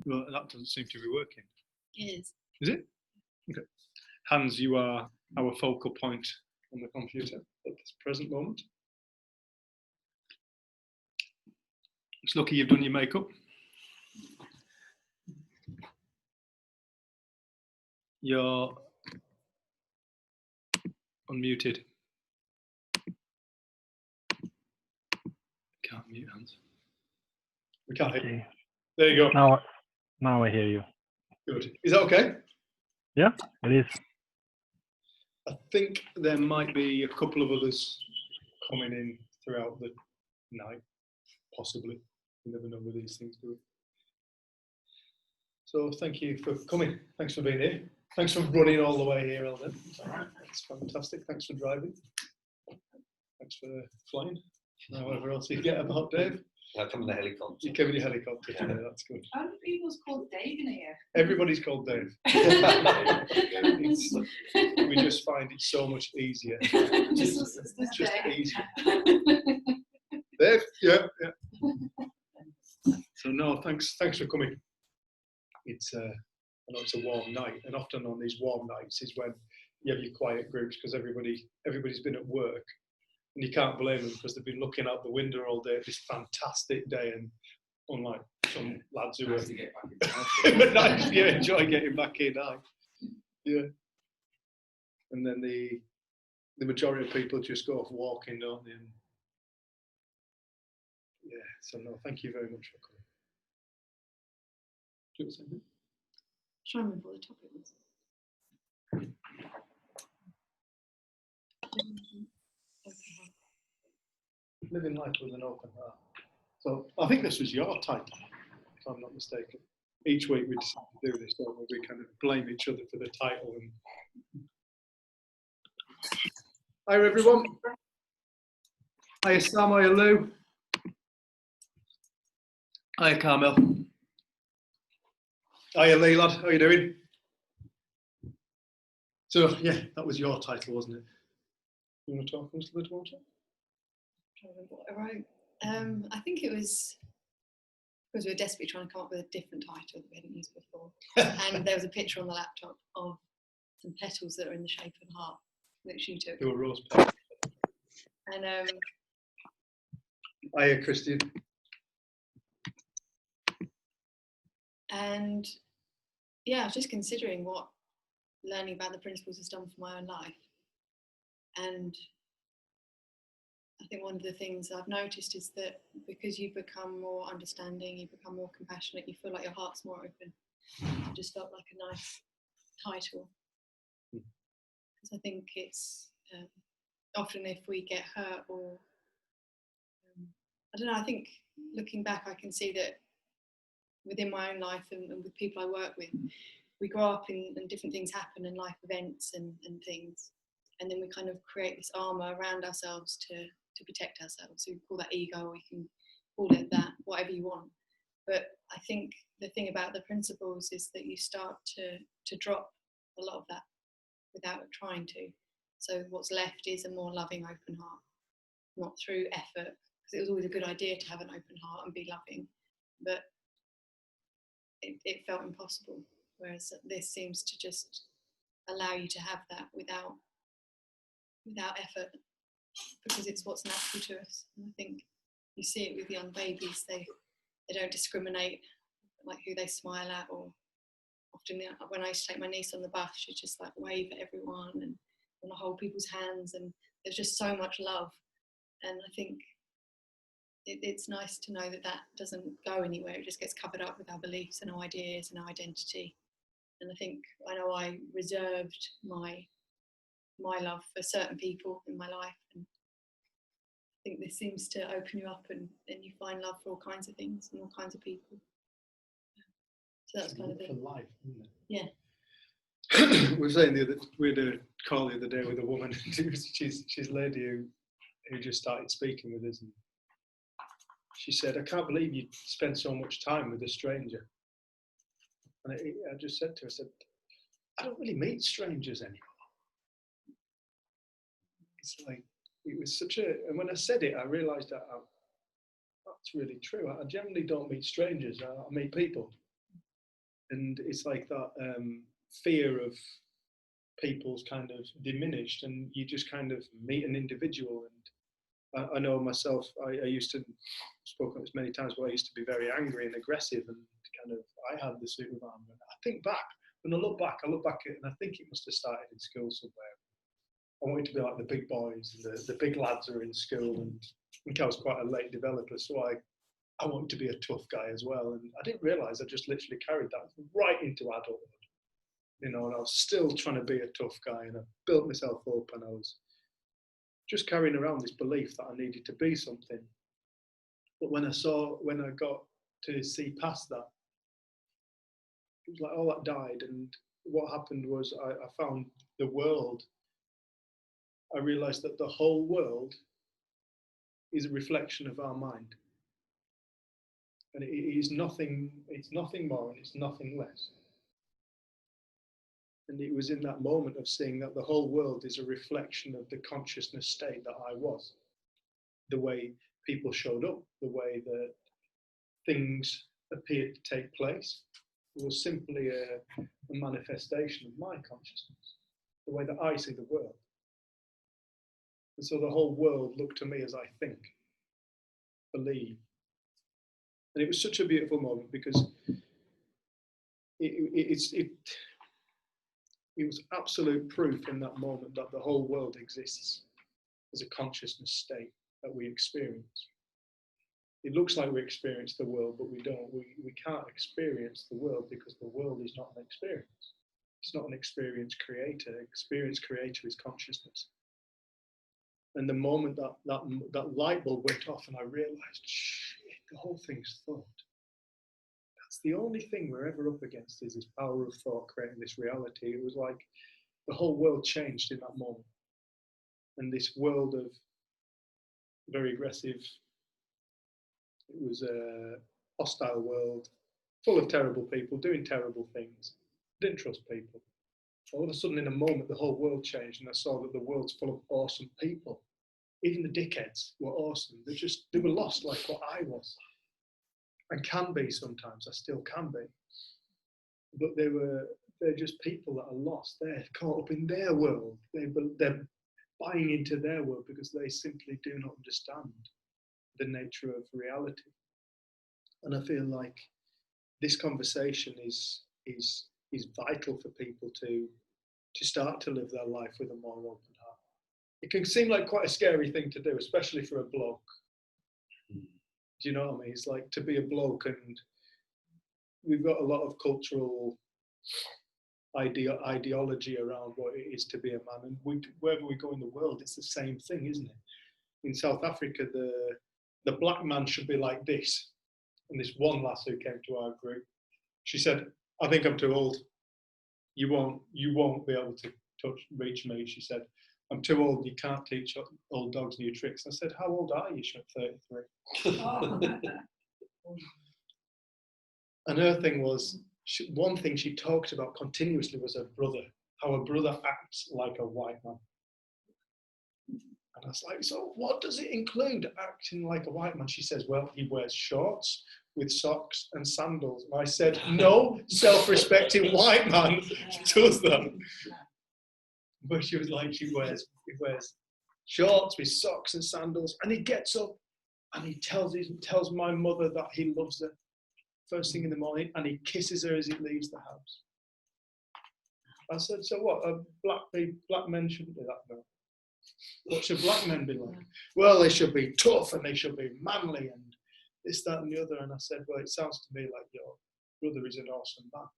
Well, that doesn't seem to be working. It is. Is it? Okay. Hans, you are our focal point on the computer at this present moment. It's lucky you've done your makeup. You're unmuted. Can't mute Hans. We can't hear you. There you go. Now I hear you. Good. Is that okay? Yeah, it is. I think there might be a couple of others coming in throughout the night, possibly. You never know with these things, do we? So thank you for coming. Thanks for being here. Thanks for running all the way here, Eldon. That's fantastic. Thanks for driving. Thanks for flying. However else you get about, Dave. I come in the helicopter. You came in your helicopter today, that's good. How many people's called Dave in here? Everybody's called Dave. We just find it so much easier. Just easier. Dave? Yeah. So no, thanks for coming. It's I know it's a warm night, and often on these warm nights is when you have your quiet groups because everybody's been at work. And you can't blame them because they've been looking out the window all day. This fantastic day, and unlike some lads who nice to get back in. nice, yeah, enjoy getting back in. Yeah. And then the majority of people just go off walking, don't they? And yeah. So no, thank you very much for coming. Do you want to say anything? Try and remember what the topic was. Living life with an open heart. So I think this was your title, if I'm not mistaken. Each week we decide to do this, don't we? We kind of blame each other for the title. And hi everyone. Hiya Sam, hiya Lou. Hiya Carmel. Hiya Lee lad, how you doing? So yeah, that was your title, wasn't it? You want to talk a little about it? I don't remember what I wrote. I think it was because we were desperately trying to come up with a different title that we hadn't used before. And there was a picture on the laptop of some petals that are in the shape of a heart, which you took. They were rose petals. And Hiya Christian. And yeah, I was just considering what learning about the principles has done for my own life. And I think one of the things I've noticed is that because you become more understanding, you become more compassionate, you feel like your heart's more open. It just felt like a nice title. Because I think it's often if we get hurt or, I don't know, I think looking back I can see that within my own life and with people I work with, we grow up and different things happen in life events and things. And then we kind of create this armour around ourselves to protect ourselves. So we call that ego, or we can call it that, whatever you want. But I think the thing about the principles is that you start to drop a lot of that without trying to. So what's left is a more loving, open heart, not through effort, because it was always a good idea to have an open heart and be loving, but it felt impossible. Whereas this seems to just allow you to have that without effort, because it's what's natural to us. And I think you see it with young babies, they don't discriminate like who they smile at, or often when I used to take my niece on the bus, she'd just like wave at everyone and want to hold people's hands, and there's just so much love. And I think it's nice to know that doesn't go anywhere. It just gets covered up with our beliefs and our ideas and our identity. And I know I reserved my love for certain people in my life, and I think this seems to open you up, and you find love for all kinds of things and all kinds of people. So that's kind of it. For life, isn't it? Yeah. We were saying we had a call the other day with a woman. she's a lady who just started speaking with us, and she said, "I can't believe you spend so much time with a stranger." And I just said to her, I said, "I don't really meet strangers anymore." It's like, it was such and when I said it, I realised that that's really true. I generally don't meet strangers, I meet people. and it's like that fear of people's kind of diminished, and you just kind of meet an individual. And I know myself, I used to, spoken on this many times, but I used to be very angry and aggressive, and kind of, I had the superman. I think back, when I look back at it, and I think it must have started in school somewhere. I wanted to be like the big boys, and the big lads are in school, and I think I was quite a late developer, so I wanted to be a tough guy as well. And I didn't realise I just literally carried that right into adulthood. You know, and I was still trying to be a tough guy, and I built myself up, and I was just carrying around this belief that I needed to be something. But when I got to see past that, it was like all that died. And what happened was I found the world. I realized that the whole world is a reflection of our mind. And it is nothing, it's nothing more and it's nothing less. And it was in that moment of seeing that the whole world is a reflection of the consciousness state that I was. The way people showed up, the way that things appeared to take place, was simply a manifestation of my consciousness, the way that I see the world. And so the whole world looked to me as I think, believe. And it was such a beautiful moment, because it was absolute proof in that moment that the whole world exists as a consciousness state that we experience. It looks like we experience the world, but we don't. We can't experience the world because the world is not an experience. It's not an experience creator. Experience creator is consciousness. And the moment that light bulb went off, and I realized, shit, the whole thing's thought. That's the only thing we're ever up against, is this power of thought creating this reality. It was like the whole world changed in that moment. And this world of very aggressive, it was a hostile world, full of terrible people, doing terrible things. Didn't trust people. All of a sudden, in a moment, the whole world changed, and I saw that the world's full of awesome people. Even the dickheads were awesome. They were lost like what I was. And can be sometimes, I still can be. But they're just people that are lost. They're caught up in their world. They're buying into their world because they simply do not understand the nature of reality. And I feel like this conversation is vital for people to start to live their life with a more open heart. It can seem like quite a scary thing to do, especially for a bloke. Do you know what I mean? It's like to be a bloke, and we've got a lot of cultural ideology around what it is to be a man. And wherever we go in the world, it's the same thing, isn't it? In South Africa, the black man should be like this. And this one lass who came to our group, she said, "I think I'm too old. You won't be able to reach me." She said, "I'm too old. You can't teach old dogs new tricks." I said, "How old are you?" She went, 33. And her thing was, one thing she talked about continuously was her brother, how her brother acts like a white man. And I was like, "So what does it include, acting like a white man?" She says, "Well, he wears shorts with socks and sandals." And I said, "No self-respecting white man does that." But she was like, he wears shorts with socks and sandals, and he gets up and he tells my mother that he loves her first thing in the morning, and he kisses her as he leaves the house. I said, "So what? Black men shouldn't do that, no. What should black men be like?" "Well, they should be tough and they should be manly and this, that, and the other." And I said, "Well, it sounds to me like your brother is an awesome man,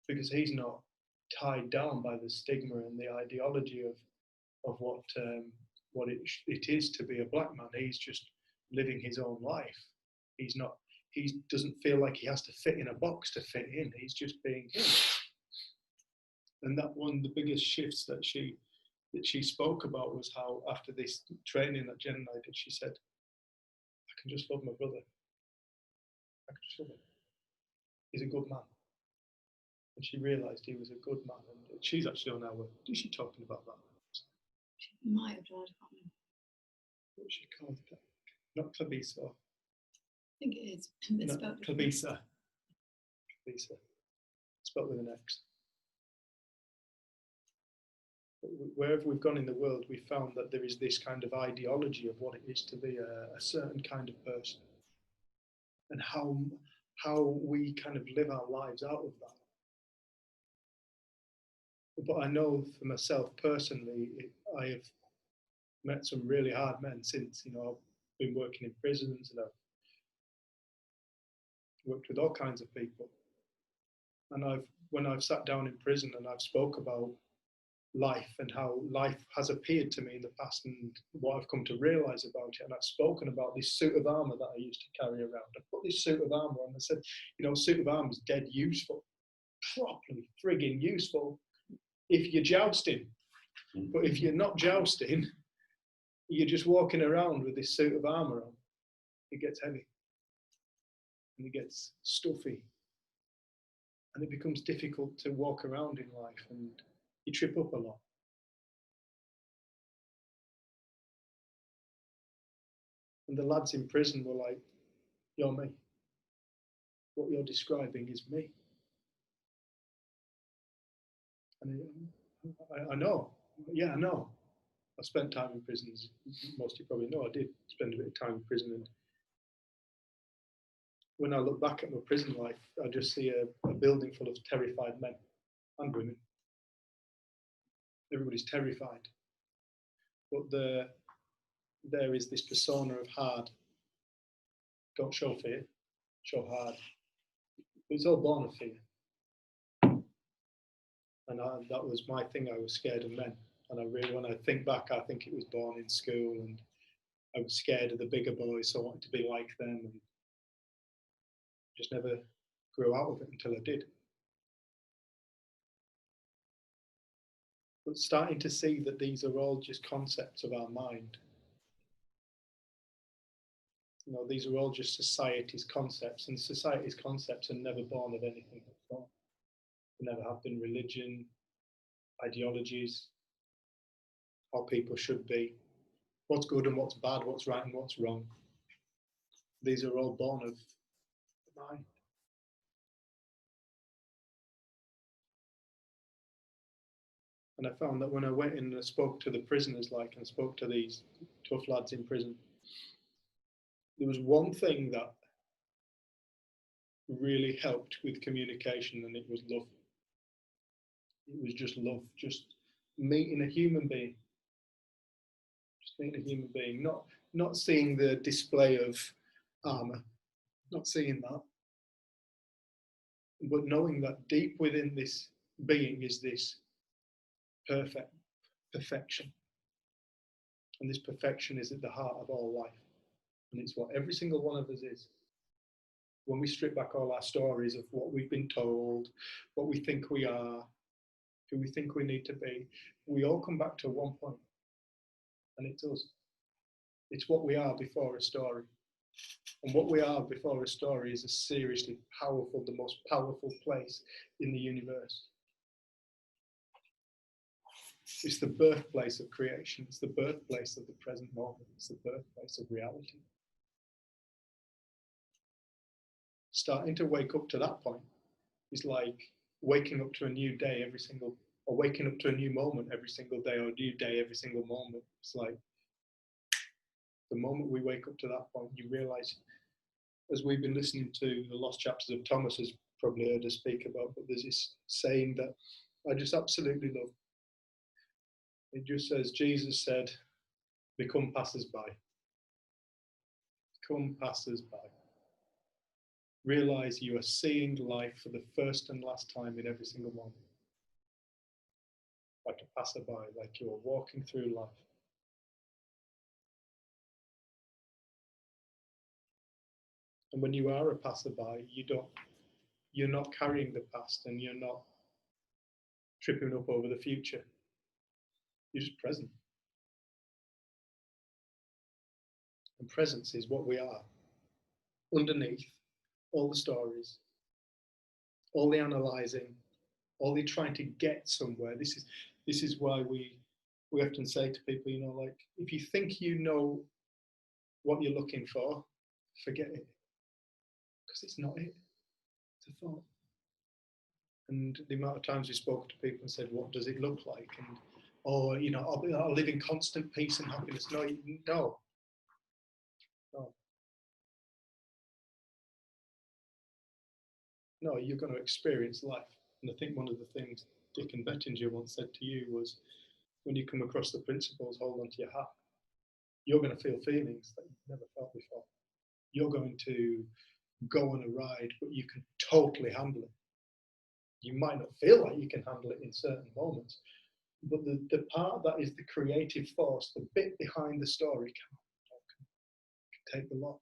because he's not tied down by the stigma and the ideology of what it is to be a black man. He's just living his own life. He doesn't feel like he has to fit in a box to fit in. He's just being him." And that one of the biggest shifts that she spoke about was how after this training that Jen and I did, she said, "I can just love my brother. I can just love him. He's a good man." And she realised he was a good man. And she's actually on our way. Is she talking about that? She might have died, I can't remember. What's she called? Not Clabisa. I think it is. It's No, spelled Clabisa. Lisa, spelled with an X. Wherever we've gone in the world, we've found that there is this kind of ideology of what it is to be a certain kind of person, and how we kind of live our lives out of that. But I know for myself personally, I have met some really hard men since, you know, I've been working in prisons and I've worked with all kinds of people. And when I've sat down in prison and I've spoke about life and how life has appeared to me in the past and what I've come to realize about it, and I've spoken about this suit of armor that I used to carry around. I put this suit of armor on and said, you know, suit of armor is dead useful, properly frigging useful if you're jousting. But if you're not jousting, you're just walking around with this suit of armor on. It gets heavy and it gets stuffy, and it becomes difficult to walk around in life, and you trip up a lot. And the lads in prison were like, you're me. What you're describing is me. And I know. Yeah, I know. I spent time in prison, as most of you probably know. I did spend a bit of time in prison. And when I look back at my prison life, I just see a building full of terrified men and women. Everybody's terrified. But there is this persona of hard. Don't show fear, show hard. It's all born of fear. And that was my thing. I was scared of men. And I really, when I think back, I think it was born in school, and I was scared of the bigger boys, so I wanted to be like them, and just never grew out of it until I did. But starting to see that these are all just concepts of our mind. You know, these are all just society's concepts, and society's concepts are never born of anything that's wrong. They never have been religion, ideologies, how people should be, what's good and what's bad, what's right and what's wrong. These are all born of the mind. And I found that when I went in and I spoke to the prisoners, and spoke to these tough lads in prison, there was one thing that really helped with communication, and it was love. It was just love, just meeting a human being. Just meeting a human being, not seeing the display of armor, not seeing that, but knowing that deep within this being is this perfection. And this perfection is at the heart of all life. And it's what every single one of us is. When we strip back all our stories of what we've been told, what we think we are, who we think we need to be, we all come back to one point. And it's us. It's what we are before a story. And what we are before a story is a seriously powerful, the most powerful place in the universe. It's the birthplace of creation. It's the birthplace of the present moment. It's the birthplace of reality. Starting to wake up to that point is like waking up to a new day or waking up to a new moment every single day, or a new day every single moment. It's like the moment we wake up to that point, you realize, as we've been listening to the lost chapters of Thomas, has probably heard us speak about, but there's this saying that I just absolutely love. It just says, Jesus said, become passers-by. Become passers-by. Realize you are seeing life for the first and last time in every single moment. Like a passerby, like you're walking through life. And when you are a passerby, you're not carrying the past, and you're not tripping up over the future. You're just present. And presence is what we are. Underneath all the stories, all the analysing, all the trying to get somewhere. This is why we often say to people, you know, like, if you think you know what you're looking for, forget it. Because it's not it. It's a thought. And the amount of times we spoke to people and said, what does it look like? And, oh, you know, I'll live in constant peace and happiness. No, no. No, you're going to experience life. And I think one of the things Dick and Bettinger once said to you was, when you come across the principles, hold on to your heart. You're going to feel feelings that you've never felt before. You're going to go on a ride, but you can totally handle it. You might not feel like you can handle it in certain moments, but the part that is the creative force, the bit behind the story, can take the lot.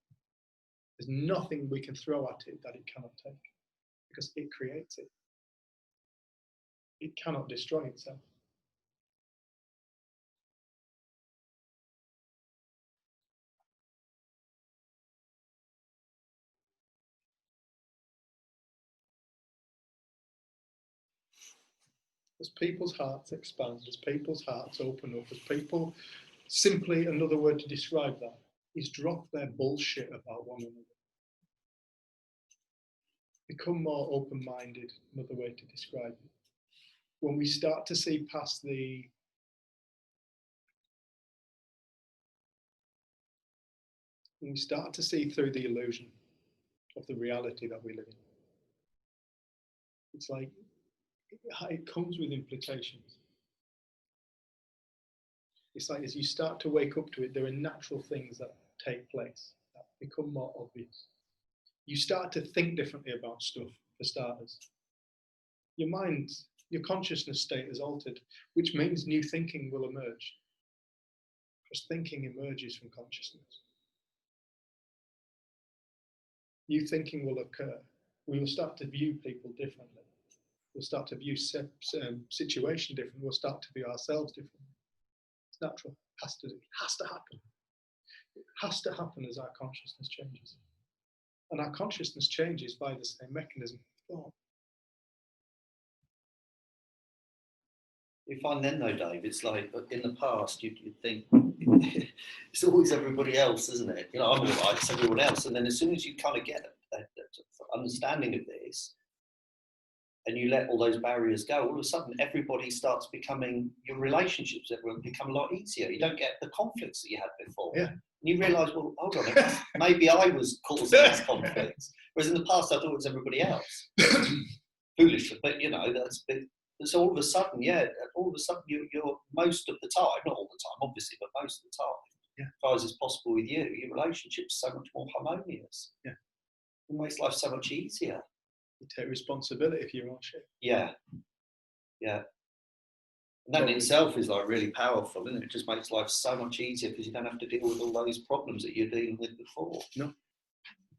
There's nothing we can throw at it that it cannot take, because it creates it. It cannot destroy itself. As people's hearts expand, as people's hearts open up, as people, simply another word to describe that is drop their bullshit about one another. Become more open-minded, another way to describe it. When we start to see past when we start to see through the illusion of the reality that we live in, it's like it comes with implications. It's like as you start to wake up to it, there are natural things that take place that become more obvious. You start to think differently about stuff, for starters. Your mind, your consciousness state is altered, which means new thinking will emerge. Because thinking emerges from consciousness. New thinking will occur. We will start to view people differently. We'll start to view situation differently. We'll start to view ourselves differently. It's natural. It has to happen. It has to happen as our consciousness changes. And our consciousness changes by the same mechanism of thought. You find then though, Dave, it's like in the past you'd think it's always everybody else, isn't it? You know, I'm all right, it's everyone else. And then as soon as you kind of get an understanding of this and you let all those barriers go, all of a sudden everybody starts becoming, your relationships everyone become a lot easier. You don't get the conflicts that you had before. Yeah. And you realise, well, hold on, maybe I was causing these conflicts. Whereas in the past I thought it was everybody else. Foolish, but you know, so all of a sudden, you're most of the time, not all the time, obviously, but most of the time, as far as is possible with you, your relationship's so much more harmonious. Yeah. It makes life so much easier. You take responsibility for your own shit. Yeah. Yeah. And that in itself is like really powerful, isn't it? It just makes life so much easier because you don't have to deal with all those problems that you're dealing with before. No.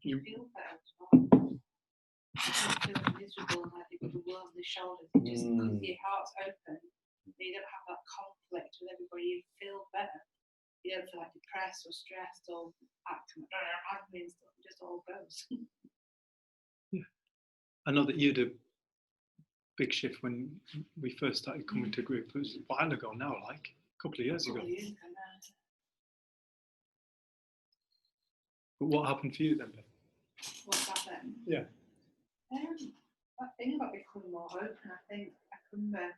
You feel better as well. You don't feel miserable and like you've got the world on your shoulders. Just because your heart's open, you don't have that conflict with everybody, you feel better. You don't feel like depressed or stressed or acting angry and stuff. It just all goes. Yeah. I know that you had a big shift when we first started coming to group. It was a while ago now, like a couple of years ago. But what happened for you then, Beth? What's that then? Yeah. I think about becoming more open. I think I remember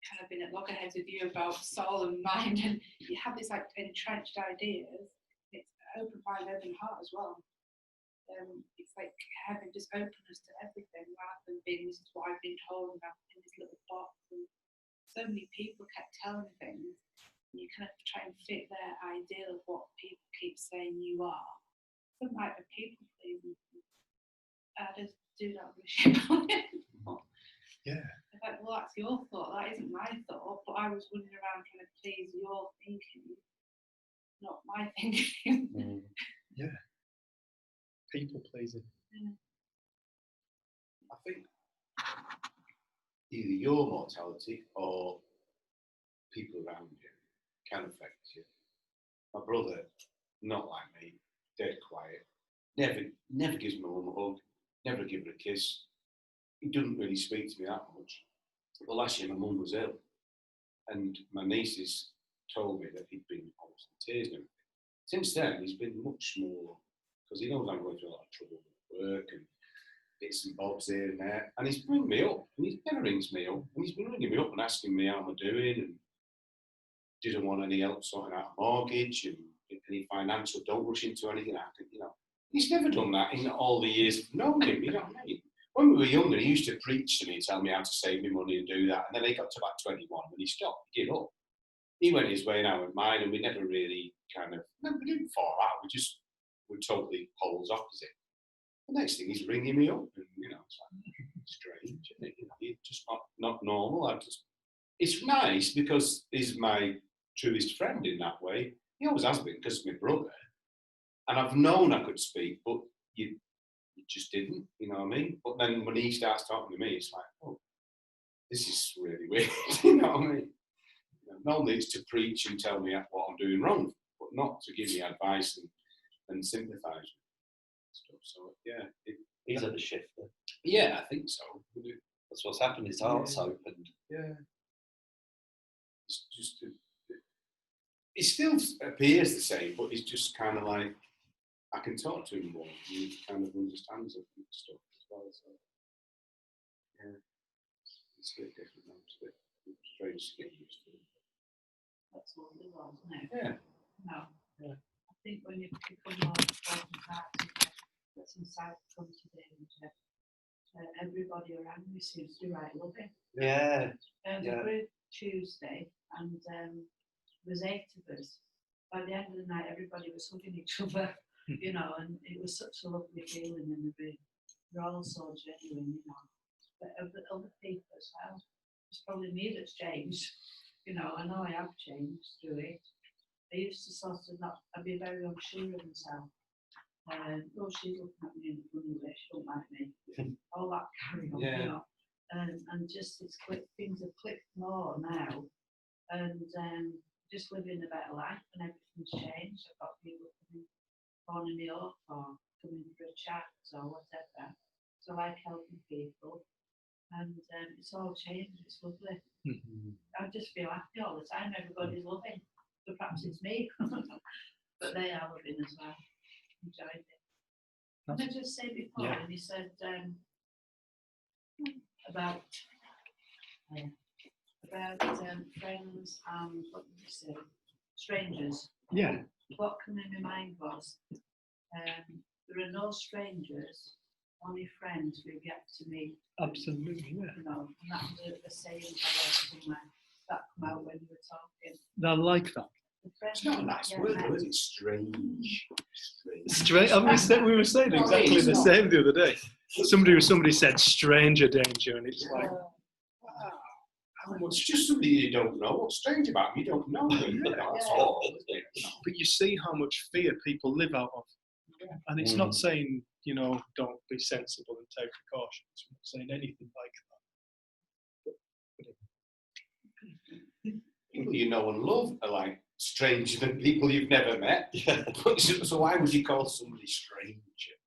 kind of been at loggerheads with you about soul and mind, and you have these like entrenched ideas. It's open mind, open heart as well. It's like having just openness to everything rather than being, this is what I've been told about in this little box. And so many people kept telling things, and you kind of try and fit their ideal of what people keep saying you are. Some like the people pleasing. I just do not really shit on it anymore. Yeah. I thought, well, that's your thought. That isn't my thought. But I was running around trying to please your thinking, not my thinking. Yeah. People pleasing. Yeah. I think either your mortality or people around you can affect you. My brother, not like me, dead quiet, never gives my mum a hug, never give her a kiss. He doesn't really speak to me that much. But last year my mum was ill, and my nieces told me that he'd been almost in tears and everything. Since then, he's been much more, because he knows I'm going through a lot of trouble with work, and bits and bobs here and there, and he's bringing me up, and he never rings me up, and he's been ringing me up and asking me how I'm doing, and didn't want any help sorting out a mortgage and any financial, don't rush into anything. I think, you know, he's never done that in all the years I've known him, you know what I mean? When we were younger, he used to preach to me, tell me how to save me money and do that, and then he got to about 21 and he stopped, he gave up. He went his way and I went mine, and we never really we didn't fall out, we just were totally poles opposite. The next thing he's ringing me up, and you know, it's like strange, isn't it? You know, he's just not normal. It's nice because he's my truest friend in that way. He always has been because he's my brother, and I've known I could speak, but you just didn't, you know what I mean? But then when he starts talking to me, it's like, oh, this is really weird, you know what I mean? Not only it's to preach and tell me what I'm doing wrong, but not to give me advice and sympathise with stuff. So yeah, He's at the shifter. yeah, I think so. That's what's happened. His heart's opened. Yeah, it's just it still appears the same, but it's just kind of like I can talk to him more. He kind of understands it and stuff as well. So yeah, it's a bit different now. It's a bit strange to get used to. That's all it was, isn't it? Yeah. No. Yeah. I think when you become more open-hearted, that's inside come to danger. Everybody around me seems to be right loving. Yeah. We were Tuesday, and there was 8 of us. By the end of the night, everybody was hugging each other, you know, and it was such a lovely feeling in the room. They're all so genuine, you know. But other people as well. It's probably me that's changed. You know I have changed through it. I used to sort of I'd be very unsure of myself. Oh, she's looking at me in a funny way, she don't like me. All that carry on, you know. And just things have clicked more now. And just living a better life, and everything's changed. I've got people phoning me up or coming for a chat or whatever. So I like helping people. And it's all changed, it's lovely. I just feel happy all the time, everybody's loving. So perhaps it's me, but they are loving as well. Enjoyed it. Can I just say before, when you said about friends and what did you say? Strangers. Yeah. What came in my mind was there are no strangers, only friends we get to meet. Absolutely, yeah. You know, and that was a saying somewhere that come out when you were talking. I like that. It's not a nice word, though, is it? Strange. Strange. We were saying exactly the same the other day. Somebody said stranger danger, and it's like, it's just somebody you don't know. What's strange about them? You don't know them. That's all. but you see how much fear people live out of. And it's not saying, you know, don't be sensible and take precautions. It's not saying anything like that. People you know and love are like stranger than people you've never met. So why would you call somebody stranger?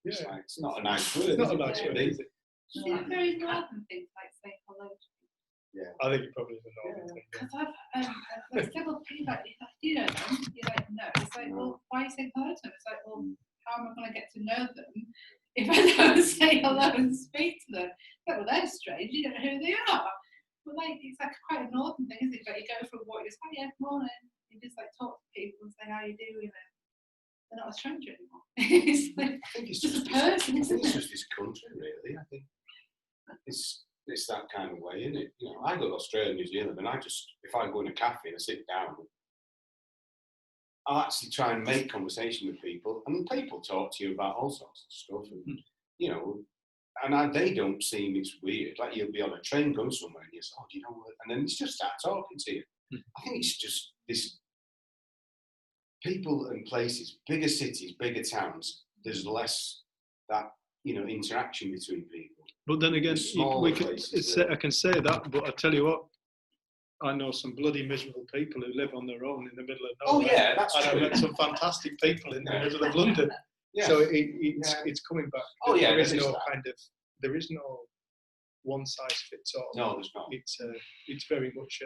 It's like, it's not a nice word. It's not a nice word, is it? Is it very northern things like saying hello to people? Yeah. I think it probably is a normal thing. Because I've several people like, you know them, you don't know. It's like, well, why are you saying hello to them? It's like, well, how am I going to get to know them if I don't say hello and speak to them? Like, well, they're strange, you don't know who they are. But like, it's like quite a northern thing, isn't it? But you go for a walk, you just like, yeah, morning. You just like talk to people and say how you doing, and they're not a stranger anymore. It's like, I think it's just just a person, I think isn't it's it? just this country, really. I think it's that kind of way, isn't it? You know, I go to Australia and New Zealand, and if I go in a cafe and I sit down, I'll actually try and make conversation with people, and people talk to you about all sorts of stuff, and you know, and they don't seem it's weird. Like you'll be on a train going somewhere, and you say, "Oh, do you know what?" And then it's just start talking to you. I think it's just this people and places, bigger cities, bigger towns. There's less that interaction between people. But then again, I can say that, but I tell you what, I know some bloody miserable people who live on their own in the middle of nowhere. Oh yeah, that's true. I met some fantastic people in the middle of London. Yeah. So it's coming back. Oh yeah, there is no one size fits all. No, there's not. It's very much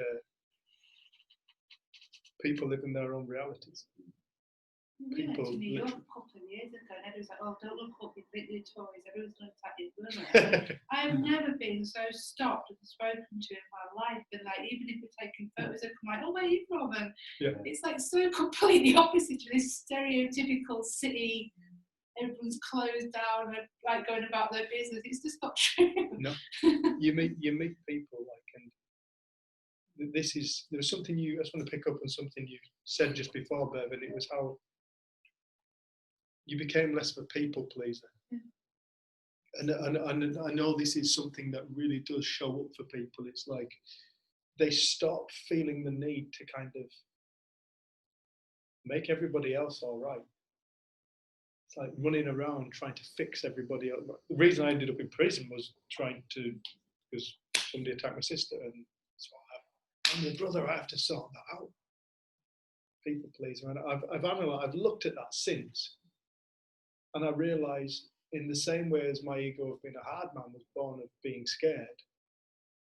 people live in their own realities. We went people to New York literally- a couple of years ago, and everyone's like, "Oh, don't look up, you've been your toys. Everyone's going to attack your brother." I've never been so stopped and spoken to in my life. And like, even if we're taking photos, they come like, "Oh, where are you from?" And Yeah. it's like so completely opposite to this stereotypical city. Everyone's closed down and like going about their business. It's just not true. No. you meet people like, and there was something I just want to pick up on something you said just before, Bev, and it was how you became less of a people pleaser. Yeah. And I know this is something that really does show up for people. It's like they stop feeling the need to kind of make everybody else all right. It's like running around trying to fix everybody else. The reason I ended up in prison was because somebody attacked my sister, and so I'm your brother, I have to sort that out. People pleaser. And I've looked at that since, and I realised in the same way as my ego of being a hard man was born of being scared,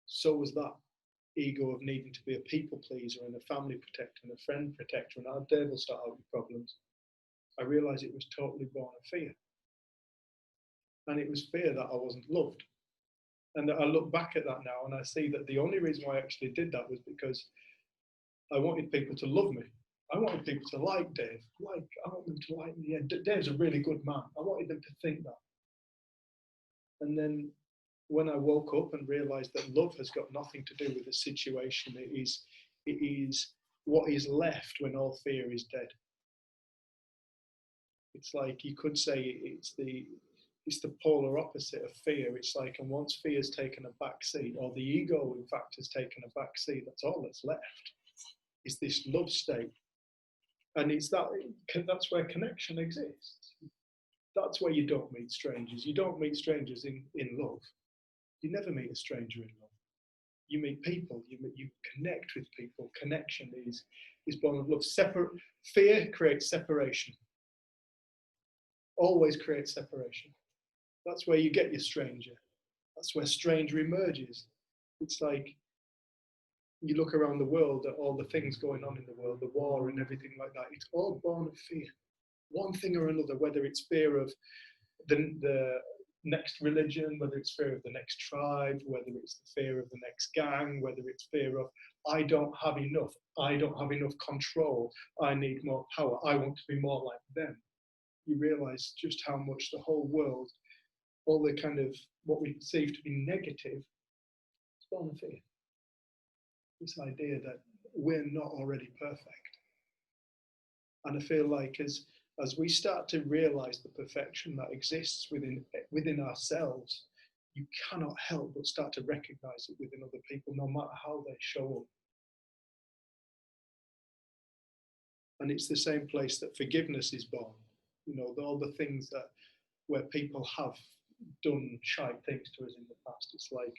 so was that ego of needing to be a people pleaser and a family protector and a friend protector, and how Dave will start out with problems. I realised it was totally born of fear. And it was fear that I wasn't loved. And I look back at that now and I see that the only reason why I actually did that was because I wanted people to love me. I wanted people to like Dave. I want them to like me. Yeah, Dave's a really good man. I wanted them to think that. And then when I woke up and realised that love has got nothing to do with the situation, it is what is left when all fear is dead. It's like you could say it's the polar opposite of fear. It's like, and once fear's taken a back seat, or the ego in fact has taken a back seat, that's all that's left. Is this love state. And that's where connection exists. That's where you don't meet strangers. You don't meet strangers in love. You never meet a stranger in love. You meet people, you connect with people. Connection is born of love. Fear creates separation. Always creates separation. That's where you get your stranger. That's where stranger emerges. It's like you look around the world at all the things going on in the world, the war and everything like that. It's all born of fear. One thing or another, whether it's fear of the next religion, whether it's fear of the next tribe, whether it's the fear of the next gang, whether it's fear of, I don't have enough control, I need more power, I want to be more like them. You realise just how much the whole world, all the kind of what we perceive to be negative, is born of fear. This idea that we're not already perfect. And I feel like as we start to realise the perfection that exists within ourselves, you cannot help but start to recognise it within other people, no matter how they show up. And it's the same place that forgiveness is born. You know, all the things where people have done shite things to us in the past. It's like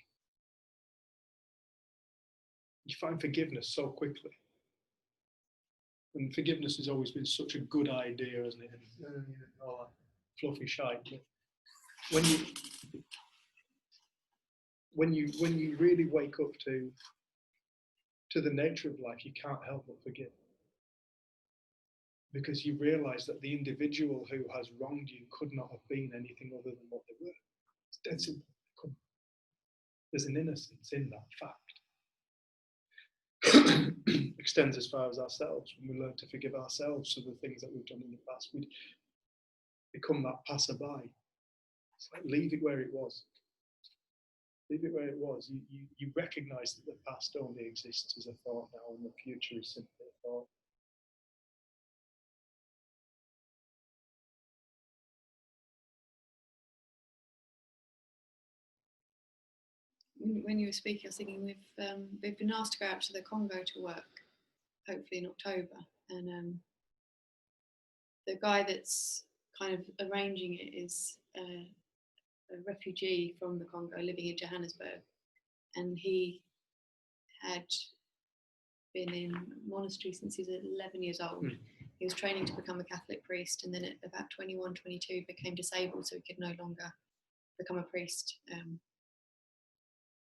you find forgiveness so quickly. And forgiveness has always been such a good idea, hasn't it? And all that fluffy shite. But when you really wake up to the nature of life, you can't help but forgive. Because you realise that the individual who has wronged you could not have been anything other than what they were. It's dead simple. There's an innocence in that fact. Extends as far as ourselves. When we learn to forgive ourselves for the things that we've done in the past, we become that passerby. It's like leave it where it was. Leave it where it was. You recognise that the past only exists as a thought now, and the future is simply a thought. When you were speaking, I was thinking we've been asked to go out to the Congo to work, hopefully in October, and the guy that's kind of arranging it is a refugee from the Congo living in Johannesburg, and he had been in monastery since he was 11 years old. He was training to become a Catholic priest, and then at about 21, 22 became disabled, so he could no longer become a priest.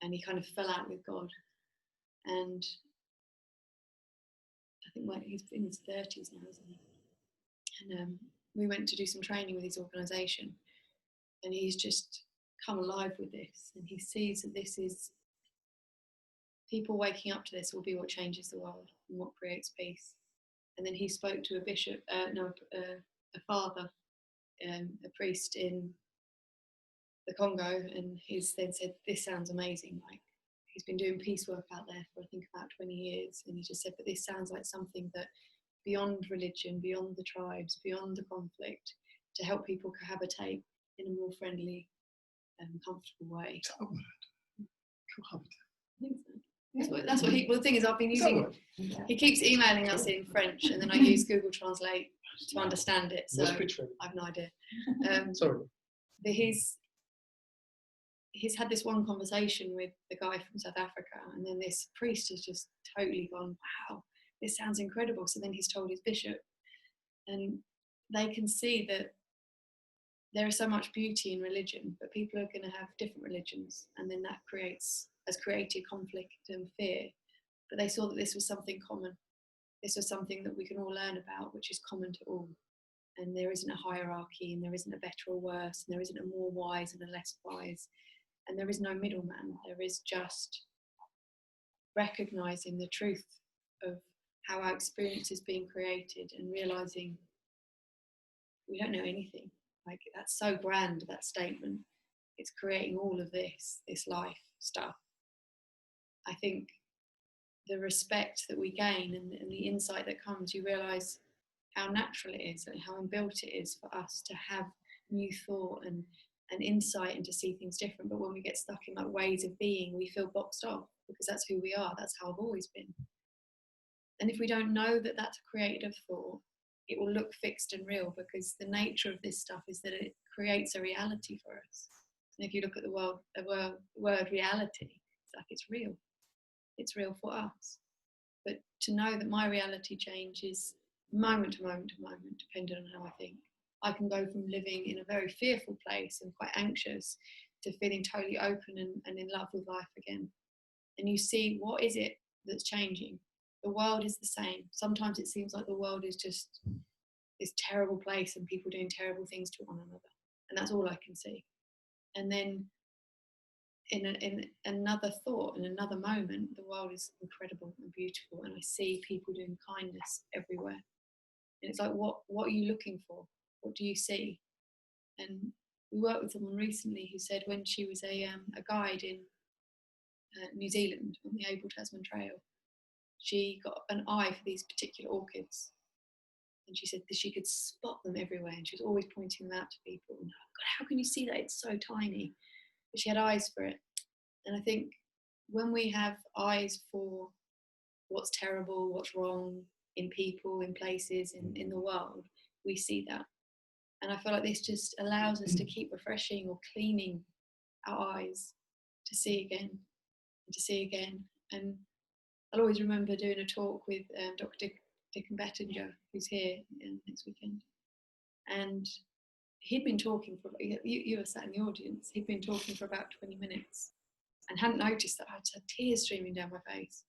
And he kind of fell out with God. And I think he's in his 30s now, isn't he? And we went to do some training with his organisation, and he's just come alive with this, and he sees that this is, people waking up to this will be what changes the world and what creates peace. And then he spoke to a father, a priest in the Congo, and he's then said, this sounds amazing. Like, he's been doing peace work out there for I think about 20 years, and he just said, but this sounds like something that beyond religion, beyond the tribes, beyond the conflict, to help people cohabitate in a more friendly and comfortable way. Is that a word? Cohabitate. I think so. That's what he, well, the thing is, I've been using, he keeps emailing us in French, and then I use Google Translate to understand it, so Must be true. I have no idea. Sorry. But he's had this one conversation with the guy from South Africa, and then this priest has just totally gone, wow, this sounds incredible. So then he's told his bishop, and they can see that there is so much beauty in religion, but people are going to have different religions, and then that has created conflict and fear. But they saw that this was something common. This was something that we can all learn about, which is common to all. And there isn't a hierarchy, and there isn't a better or worse, and there isn't a more wise and a less wise, and there is no middleman. There is just recognizing the truth of how our experience is being created, and realizing we don't know anything. Like, that's so grand, that statement. It's creating all of this life stuff. I think the respect that we gain and the insight that comes, you realize how natural it is and how inbuilt it is for us to have new thought and insight and to see things different. But when we get stuck in like ways of being, we feel boxed off, because that's who we are. That's how I've always been. And if we don't know that that's a creative thought, it will look fixed and real, because the nature of this stuff is that it creates a reality for us. And if you look at the word reality, it's like it's real. It's real for us. But to know that my reality changes moment to moment to moment, depending on how I think. I can go from living in a very fearful place and quite anxious to feeling totally open and in love with life again. And you see, what is it that's changing? The world is the same. Sometimes it seems like the world is just this terrible place and people doing terrible things to one another. And that's all I can see. And then in another thought, in another moment, the world is incredible and beautiful, and I see people doing kindness everywhere. And it's like, what are you looking for? What do you see? And we worked with someone recently who said when she was a guide in New Zealand on the Abel Tasman Trail, she got an eye for these particular orchids. And she said that she could spot them everywhere, and she was always pointing them out to people. And, oh God, how can you see that? It's so tiny. But she had eyes for it. And I think when we have eyes for what's terrible, what's wrong in people, in places, in the world, we see that. And I feel like this just allows us to keep refreshing or cleaning our eyes to see again and to see again. And I'll always remember doing a talk with Dr. Dickon Bettinger, who's here next weekend. And he'd been talking for, you were sat in the audience, he'd been talking for about 20 minutes and hadn't noticed that I had tears streaming down my face.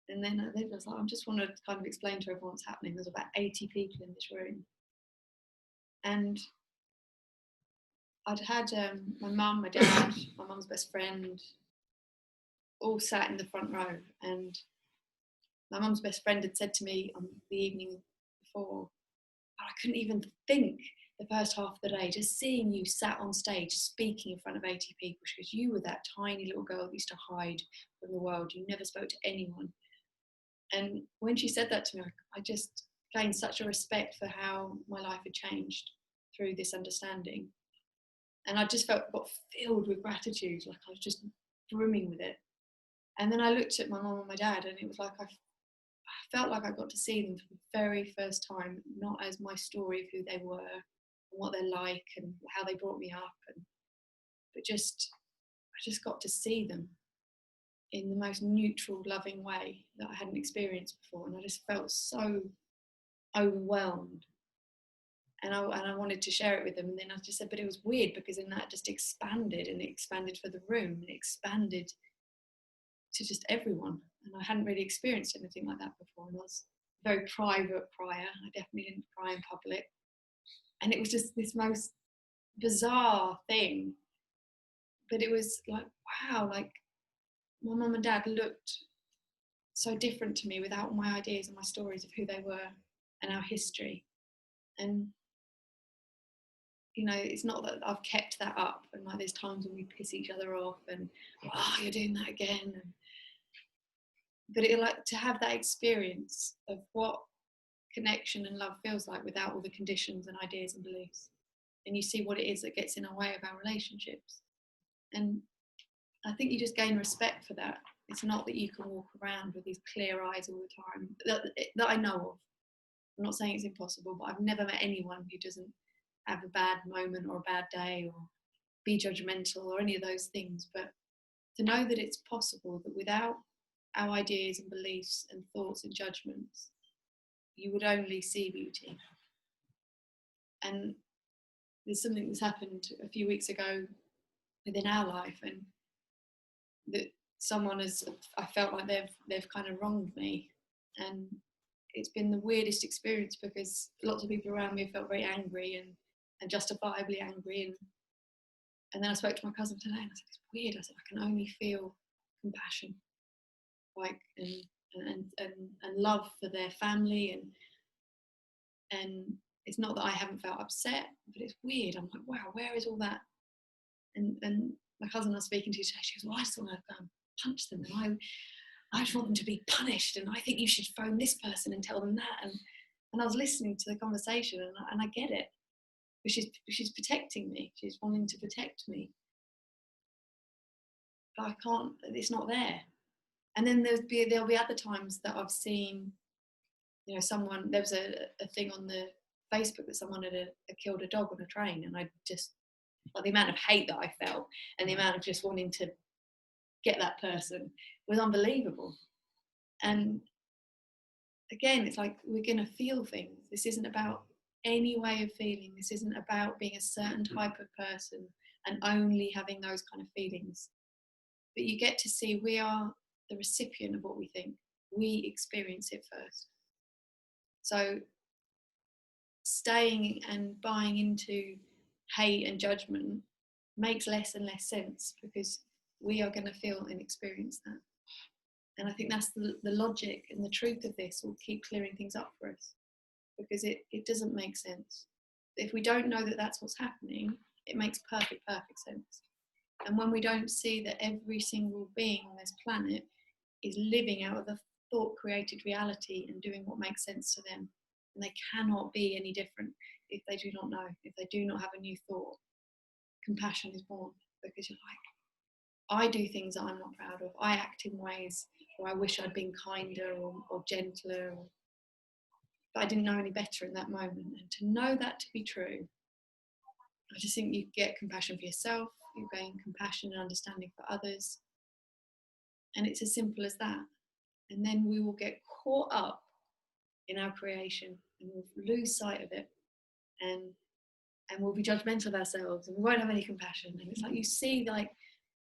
And then I was like, I just want to kind of explain to everyone what's happening. There's about 80 people in this room. And I'd had my mum, my dad, my mum's best friend, all sat in the front row. And my mum's best friend had said to me on the evening before, I couldn't even think the first half of the day, just seeing you sat on stage speaking in front of 80 people. She goes, you were that tiny little girl that used to hide from the world. You never spoke to anyone. And when she said that to me, I just gained such a respect for how my life had changed through this understanding. And I just got filled with gratitude, like I was just brimming with it. And then I looked at my mum and my dad, and it was like I felt like I got to see them for the very first time, not as my story of who they were and what they're like and how they brought me up, but I just got to see them in the most neutral, loving way that I hadn't experienced before. And I just felt so overwhelmed. And I wanted to share it with them. And then I just said, but it was weird, because then that just expanded, and it expanded for the room, and it expanded to just everyone. And I hadn't really experienced anything like that before. And I was very private crier. I definitely didn't cry in public. And it was just this most bizarre thing. But it was like, wow, like my mum and dad looked so different to me without my ideas and my stories of who they were and our history. And, you know, it's not that I've kept that up, and like there's times when we piss each other off and, oh, you're doing that again. But it, like, to have that experience of what connection and love feels like without all the conditions and ideas and beliefs. And you see what it is that gets in our way of our relationships. And I think you just gain respect for that. It's not that you can walk around with these clear eyes all the time that I know of. I'm not saying it's impossible, but I've never met anyone who doesn't have a bad moment or a bad day or be judgmental or any of those things. But to know that it's possible, that without our ideas and beliefs and thoughts and judgments, you would only see beauty. And there's something that's happened a few weeks ago within our life, and that someone has, I felt like they've kind of wronged me, and it's been the weirdest experience because lots of people around me have felt very angry and justifiably angry, and then I spoke to my cousin today and I said, it's weird. I said, I can only feel compassion, like and love for their family, and it's not that I haven't felt upset, but it's weird. I'm like, wow, where is all that? And my cousin I was speaking to today, she goes, well, I just want to punch them, and I just want them to be punished, and I think you should phone this person and tell them that. And I was listening to the conversation, and I get it. But she's protecting me. She's wanting to protect me. But I can't, it's not there. And then there'll be other times that I've seen, you know, someone, there was a thing on the Facebook that someone had killed a dog on a train, and I just, like, the amount of hate that I felt and the amount of just wanting to get that person was unbelievable. And again, it's like, we're going to feel things. This isn't about any way of feeling. This isn't about being a certain type of person and only having those kind of feelings. But you get to see we are the recipient of what we think. We experience it first. So staying and buying into hate and judgment makes less and less sense, because we are going to feel and experience that. And I think that's the logic and the truth of this will keep clearing things up for us, because it doesn't make sense. If we don't know that that's what's happening, it makes perfect sense. And when we don't see that every single being on this planet is living out of a thought-created reality and doing what makes sense to them, and they cannot be any different if they do not know, if they do not have a new thought, compassion is born. Because you're like, I do things that I'm not proud of. I act in ways where I wish I'd been kinder or gentler, but I didn't know any better in that moment. And to know that to be true, I just think you get compassion for yourself, you gain compassion and understanding for others. And it's as simple as that. And then we will get caught up in our creation and we'll lose sight of it. And we'll be judgmental of ourselves and we won't have any compassion. And it's like, you see, like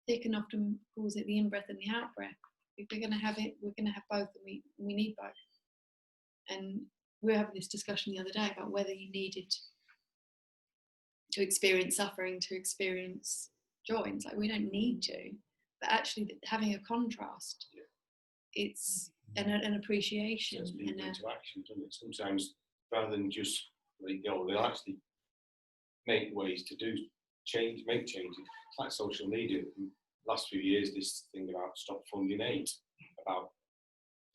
Dickon often calls it the in-breath and the out-breath. If we're going to have it, we're going to have both, and we need both. And we were having this discussion the other day about whether you needed to experience suffering to experience joy. And it's like, we don't need to, but actually having a contrast, it's an appreciation. It's people into action, doesn't it? Sometimes, rather than just let go, they'll actually make ways to make changes. It's like social media. In the last few years, this thing about stop funding hate, about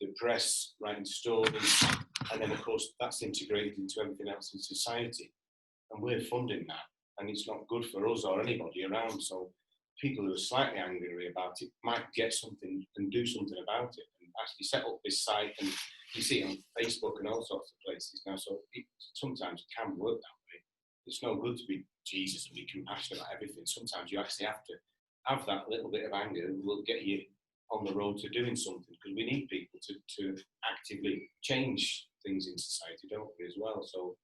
the press writing stories, and then of course that's integrated into everything else in society, and we're funding that, and it's not good for us or anybody around. So people who are slightly angry about it might get something and do something about it, and actually set up this site, and you see it on Facebook and all sorts of places now. So sometimes it can work that way. It's no good to be Jesus and be compassionate about everything. Sometimes you actually have to have that little bit of anger and will get you on the road to doing something, because we need people to actively change things in society, don't we, as well? So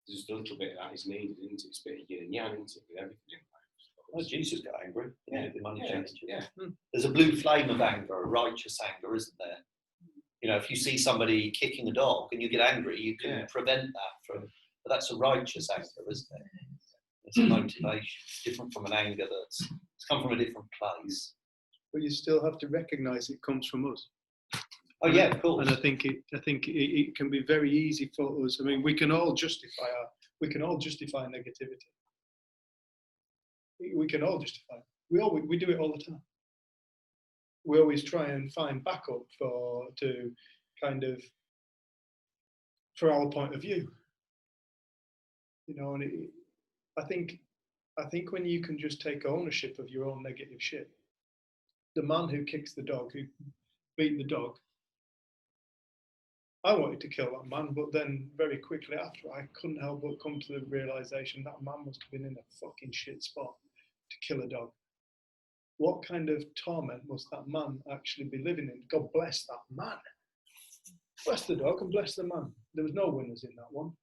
there's a little bit of that is needed, isn't it? It's a bit of yin and yang, isn't it, with everything in life. Well, Jesus got angry. Yeah. The money Yeah. changed. Yeah. There's a blue flame of anger, a righteous anger, isn't there? You know, if you see somebody kicking a dog and you get angry, you can prevent that from. But that's a righteous anger, isn't it? It's a motivation. It's different from an anger it's come from a different place. But you still have to recognise it comes from us. Oh yeah, of course. And I think it can be very easy for us. I mean, we can all justify negativity. We can all justify it. We do it all the time. We always try and find backup for our point of view. You know, and I think when you can just take ownership of your own negative shit, the man who kicks the dog, who beat the dog, I wanted to kill that man, but then very quickly after, I couldn't help but come to the realization that man must have been in a fucking shit spot to kill a dog. What kind of torment must that man actually be living in? God bless that man. Bless the dog and bless the man. There was no winners in that one.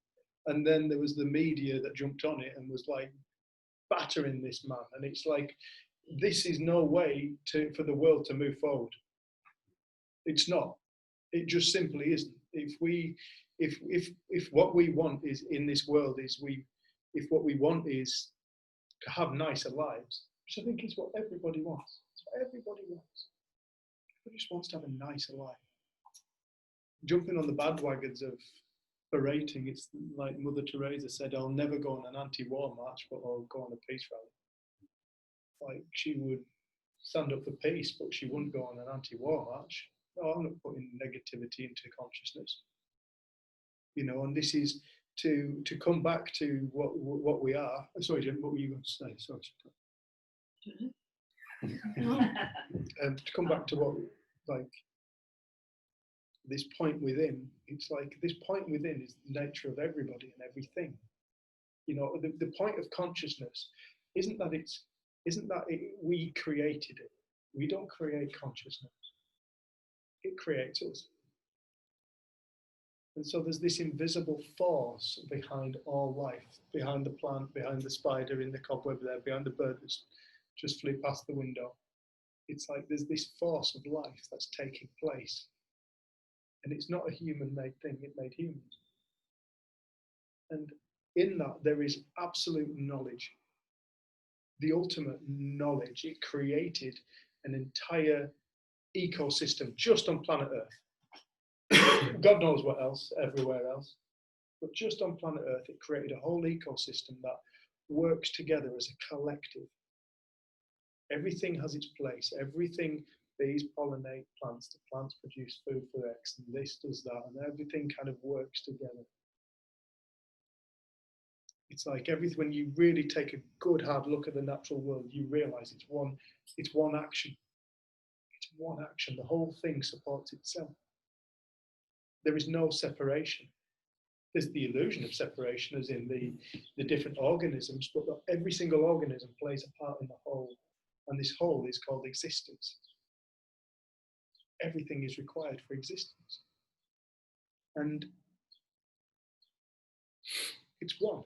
And then there was the media that jumped on it and was like battering this man. And it's like, this is no way for the world to move forward. It's not. It just simply isn't. If what we want is in this world is if what we want is to have nicer lives, which I think is what everybody wants. It's what everybody wants. Everybody just wants to have a nicer life. Jumping on the bandwagons of berating, it's like Mother Teresa said, I'll never go on an anti-war march, but I'll go on a peace rally. Like, she would stand up for peace, but she wouldn't go on an anti-war march. No, I'm not putting negativity into consciousness. You know, and this is to come back to what we are. Sorry, Jim, what were you going to say? Sorry. To come back to what, like, this point within, it's like this point within is the nature of everybody and everything. You know, the point of consciousness isn't that we created it. We don't create consciousness. It creates us. And so there's this invisible force behind all life, behind the plant, behind the spider in the cobweb there, behind the bird that's just flew past the window. It's like there's this force of life that's taking place. And it's not a human-made thing, it made humans. And in that, there is absolute knowledge. The ultimate knowledge. It created an entire ecosystem just on planet Earth. God knows what else, everywhere else. But just on planet Earth, it created a whole ecosystem that works together as a collective. Everything has its place. Everything, bees pollinate plants, the plants produce food for X, and this does that, and everything kind of works together. It's like everything, when you really take a good hard look at the natural world, you realize it's one action. It's one action. The whole thing supports itself. There is no separation. There's the illusion of separation, as in the different organisms, but every single organism plays a part in the whole, and this whole is called existence. Everything is required for existence. And it's one.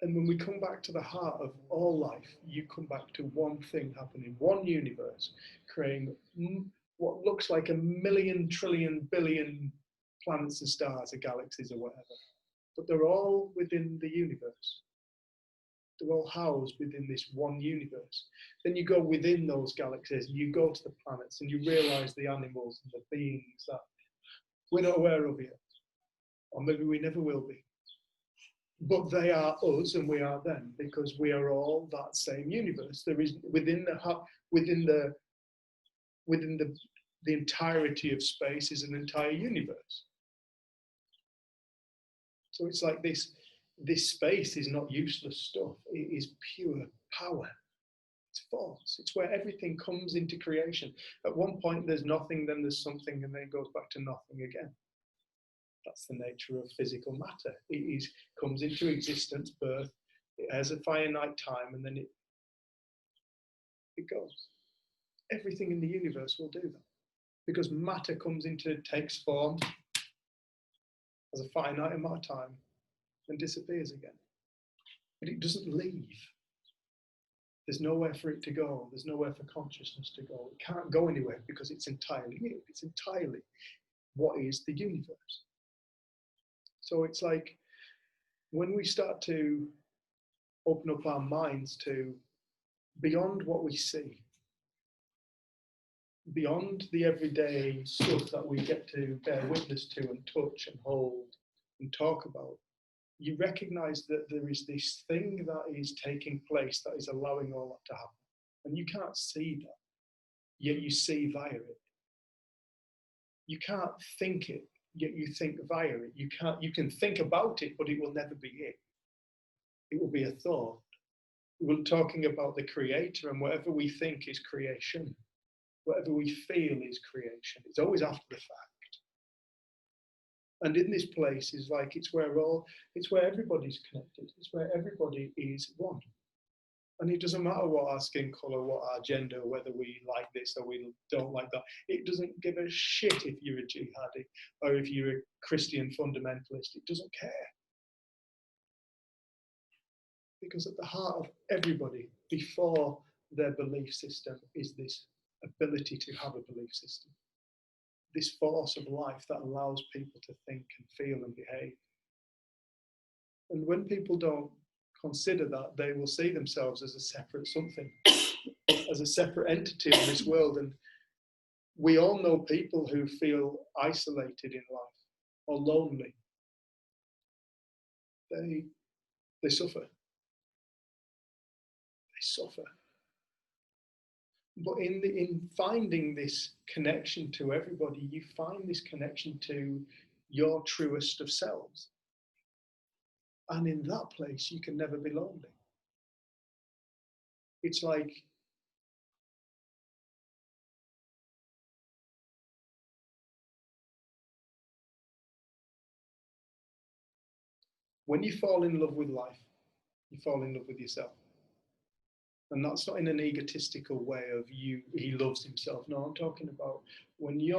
And when we come back to the heart of all life, you come back to one thing happening, one universe, creating what looks like 1,000,000,000,000,000,000,000,000,000,000,000,000,000,000,000 trillion planets and stars or galaxies or whatever. But they're all within the universe. They're all housed within this one universe. Then you go within those galaxies, you go to the planets, and you realize the animals and the beings that we're not aware of yet. Or maybe we never will be. But they are us and we are them, because we are all that same universe. There is within the entirety of space is an entire universe. So it's like this space is not useless stuff. It is pure power. It's force. It's where everything comes into creation. At one point there's nothing, then there's something, and then it goes back to nothing again. That's the nature of physical matter. It comes into existence, birth, it has a finite time, and then it goes. Everything in the universe will do that. Because matter takes form, has a finite amount of time, and disappears again. But it doesn't leave. There's nowhere for it to go. There's nowhere for consciousness to go. It can't go anywhere because it's entirely it. It's entirely what is the universe. So it's like when we start to open up our minds to beyond what we see, beyond the everyday stuff that we get to bear witness to and touch and hold and talk about, you recognize that there is this thing that is taking place that is allowing all that to happen. And you can't see that, yet you see via it. You can't think it, yet you think via it. You can think about it, but it will never be it. It will be a thought. We're talking about the creator, and whatever we think is creation. Whatever we feel is creation. It's always after the fact. And in this place is like it's where everybody's connected. It's where everybody is one. And it doesn't matter what our skin color, what our gender, whether we like this or we don't like that. It doesn't give a shit if you're a jihadi or if you're a Christian fundamentalist. It doesn't care. Because at the heart of everybody, before their belief system, is this ability to have a belief system. This force of life that allows people to think and feel and behave. And when people don't consider that, they will see themselves as a separate something, as a separate entity in this world. And we all know people who feel isolated in life or lonely. They suffer. They suffer. But in finding this connection to everybody, you find this connection to your truest of selves. And in that place, you can never be lonely. It's like when you fall in love with life, you fall in love with yourself. And that's not in an egotistical way of he loves himself. No, I'm talking about when you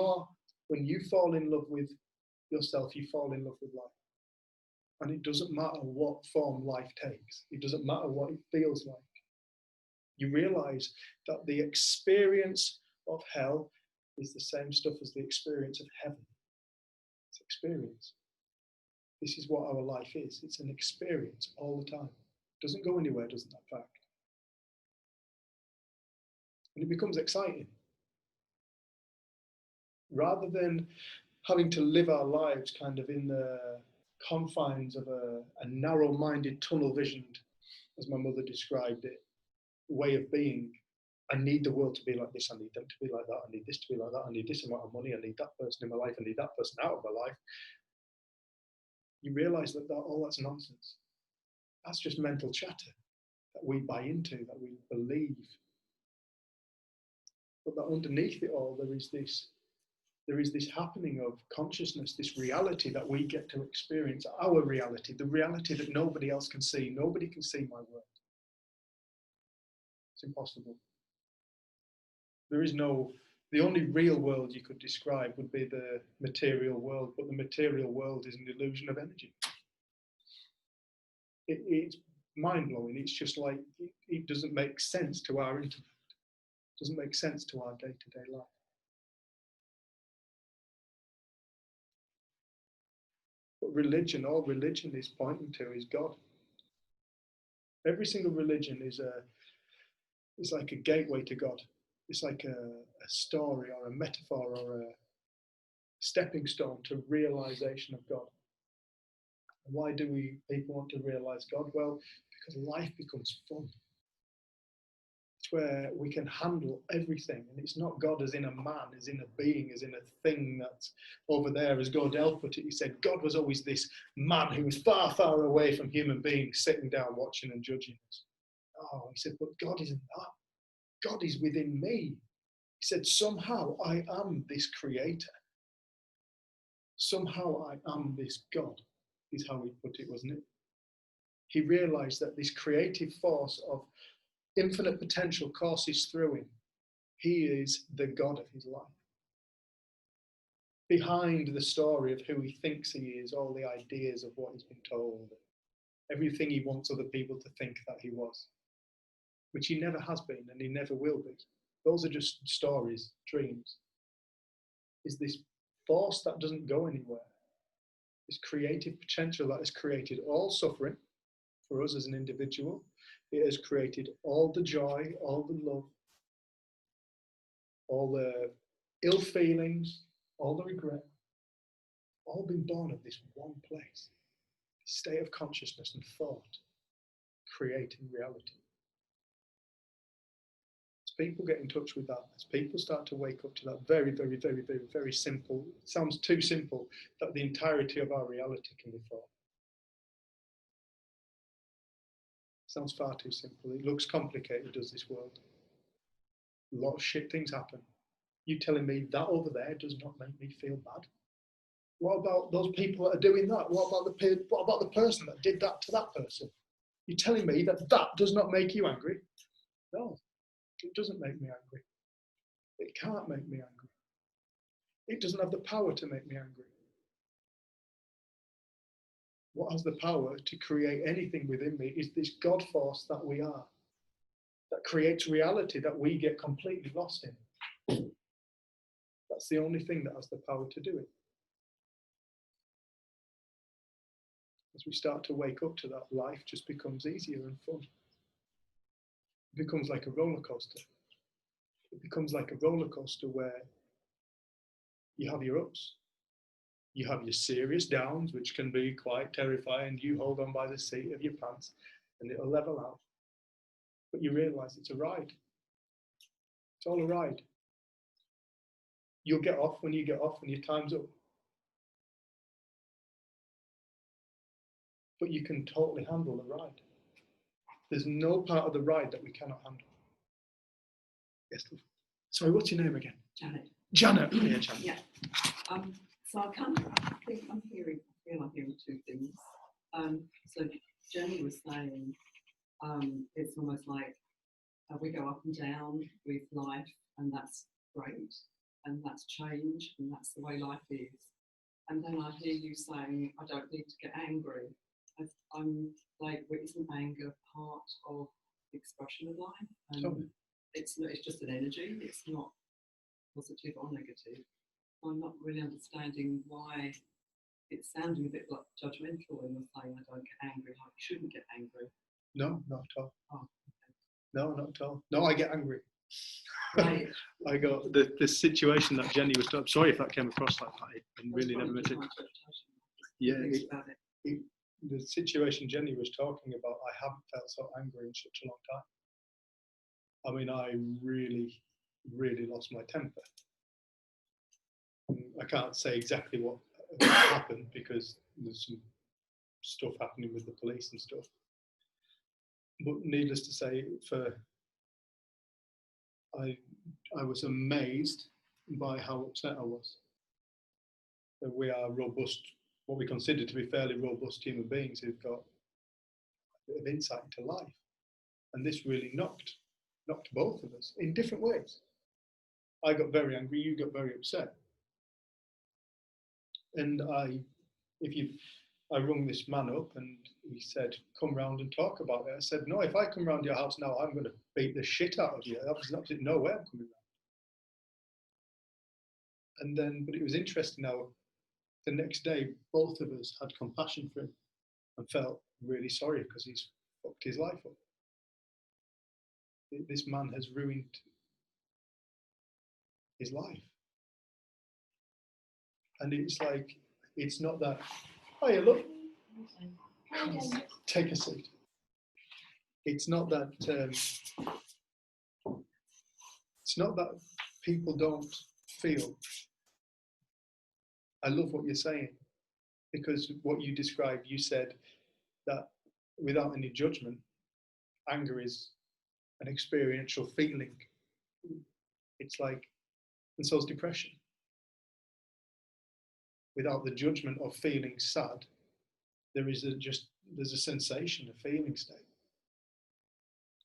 fall in love with yourself, you fall in love with life. And it doesn't matter what form life takes. It doesn't matter what it feels like. You realize that the experience of hell is the same stuff as the experience of heaven. It's experience. This is what our life is. It's an experience all the time. It doesn't go anywhere, doesn't that fact? And it becomes exciting. Rather than having to live our lives kind of in the confines of a narrow-minded, tunnel-visioned, as my mother described it, way of being. I need the world to be like this, I need them to be like that, I need this to be like that, I need this amount of money, I need that person in my life, I need that person out of my life. You realize that all that's nonsense. That's just mental chatter that we buy into, that we believe. But that underneath it all, there is this happening of consciousness, this reality that we get to experience, our reality, the reality that nobody else can see. Nobody can see my world. It's impossible. The only real world you could describe would be the material world, but the material world is an illusion of energy. It's mind-blowing. It's just like, it doesn't make sense to our intellect. It doesn't make sense to our day-to-day life. But religion, all religion is pointing to is God. Every single religion is like a gateway to God. It's like a story or a metaphor or a stepping stone to realization of God. And why do people want to realize God? Well, because life becomes fun. It's where we can handle everything. And it's not God as in a man, as in a being, as in a thing that's over there. As Gordell put it, he said, God was always this man who was far, far away from human beings, sitting down, watching and judging us. Oh, he said, but God isn't that. God is within me. He said, somehow I am this creator. Somehow I am this God, is how he put it, wasn't it? He realized that this creative force of infinite potential courses through him. He is the God of his life. Behind the story of who he thinks he is, all the ideas of what he's been told, everything he wants other people to think that he was. which he never has been and he never will be. Those are just stories, dreams. Is this force that doesn't go anywhere, this creative potential that has created all suffering for us as an individual. It has created all the joy, all the love, all the ill feelings, all the regret, all been born of this one place, this state of consciousness and thought, creating reality. As people get in touch with that, as people start to wake up to that very, very, very, very, very simple, it sounds too simple, that the entirety of our reality can be thought. Sounds far too simple. It looks complicated, does this world? A lot of shit things happen. You telling me that over there does not make me feel bad? What about those people that are doing that? What about the person that did that to that person? You're telling me that that does not make you angry? No, it doesn't make me angry. It can't make me angry. It doesn't have the power to make me angry. What has the power to create anything within me is this God force that we are, that creates reality that we get completely lost in. That's the only thing that has the power to do it. As we start to wake up to that, life just becomes easier and fun. It becomes like a roller coaster. It becomes like a roller coaster where you have your ups, you have your serious downs, which can be quite terrifying. You hold on by the seat of your pants and it'll level out. But you realize it's a ride. It's all a ride. You'll get off when you get off and your time's up. But you can totally handle the ride. There's no part of the ride that we cannot handle. Yes, sorry, what's your name again? Janet. Janet. Yeah, Janet. Yeah. So I think I'm hearing two things. So Jenny was saying it's almost like we go up and down with life, and that's great, and that's change, and that's the way life is. And then I hear you saying, I don't need to get angry. I'm like, well, isn't anger part of the expression of life? And totally. It's just an energy. It's not positive or negative. I'm not really understanding why it's sounding a bit like judgmental when you're saying I don't get angry, like you shouldn't get angry. No, not at all. Oh, okay. No, not at all. No, I get angry. Right. I got the situation that Jenny was talking. Sorry if that came across like that. I really never meant it. Yeah, the situation Jenny was talking about, I haven't felt so angry in such a long time. I mean, I really, really lost my temper. I can't say exactly what happened because there's some stuff happening with the police and stuff. But needless to say, I was amazed by how upset I was. That we are robust, what we consider to be fairly robust human beings who've got a bit of insight into life. And this really knocked both of us in different ways. I got very angry, you got very upset. And I rung this man up and he said, come round and talk about it. I said, no, if I come round your house now, I'm going to beat the shit out of you. There's absolutely no way I'm coming round. And then, but it was interesting how the next day, both of us had compassion for him and felt really sorry because he's fucked his life up. This man has ruined his life. And it's like, it's not that, oh yeah, look, take a seat. It's not that, people don't feel. I love what you're saying, because what you described, you said that without any judgment, anger is an experiential feeling. It's like, and so is depression. Without the judgment of feeling sad, there's a sensation, a feeling state.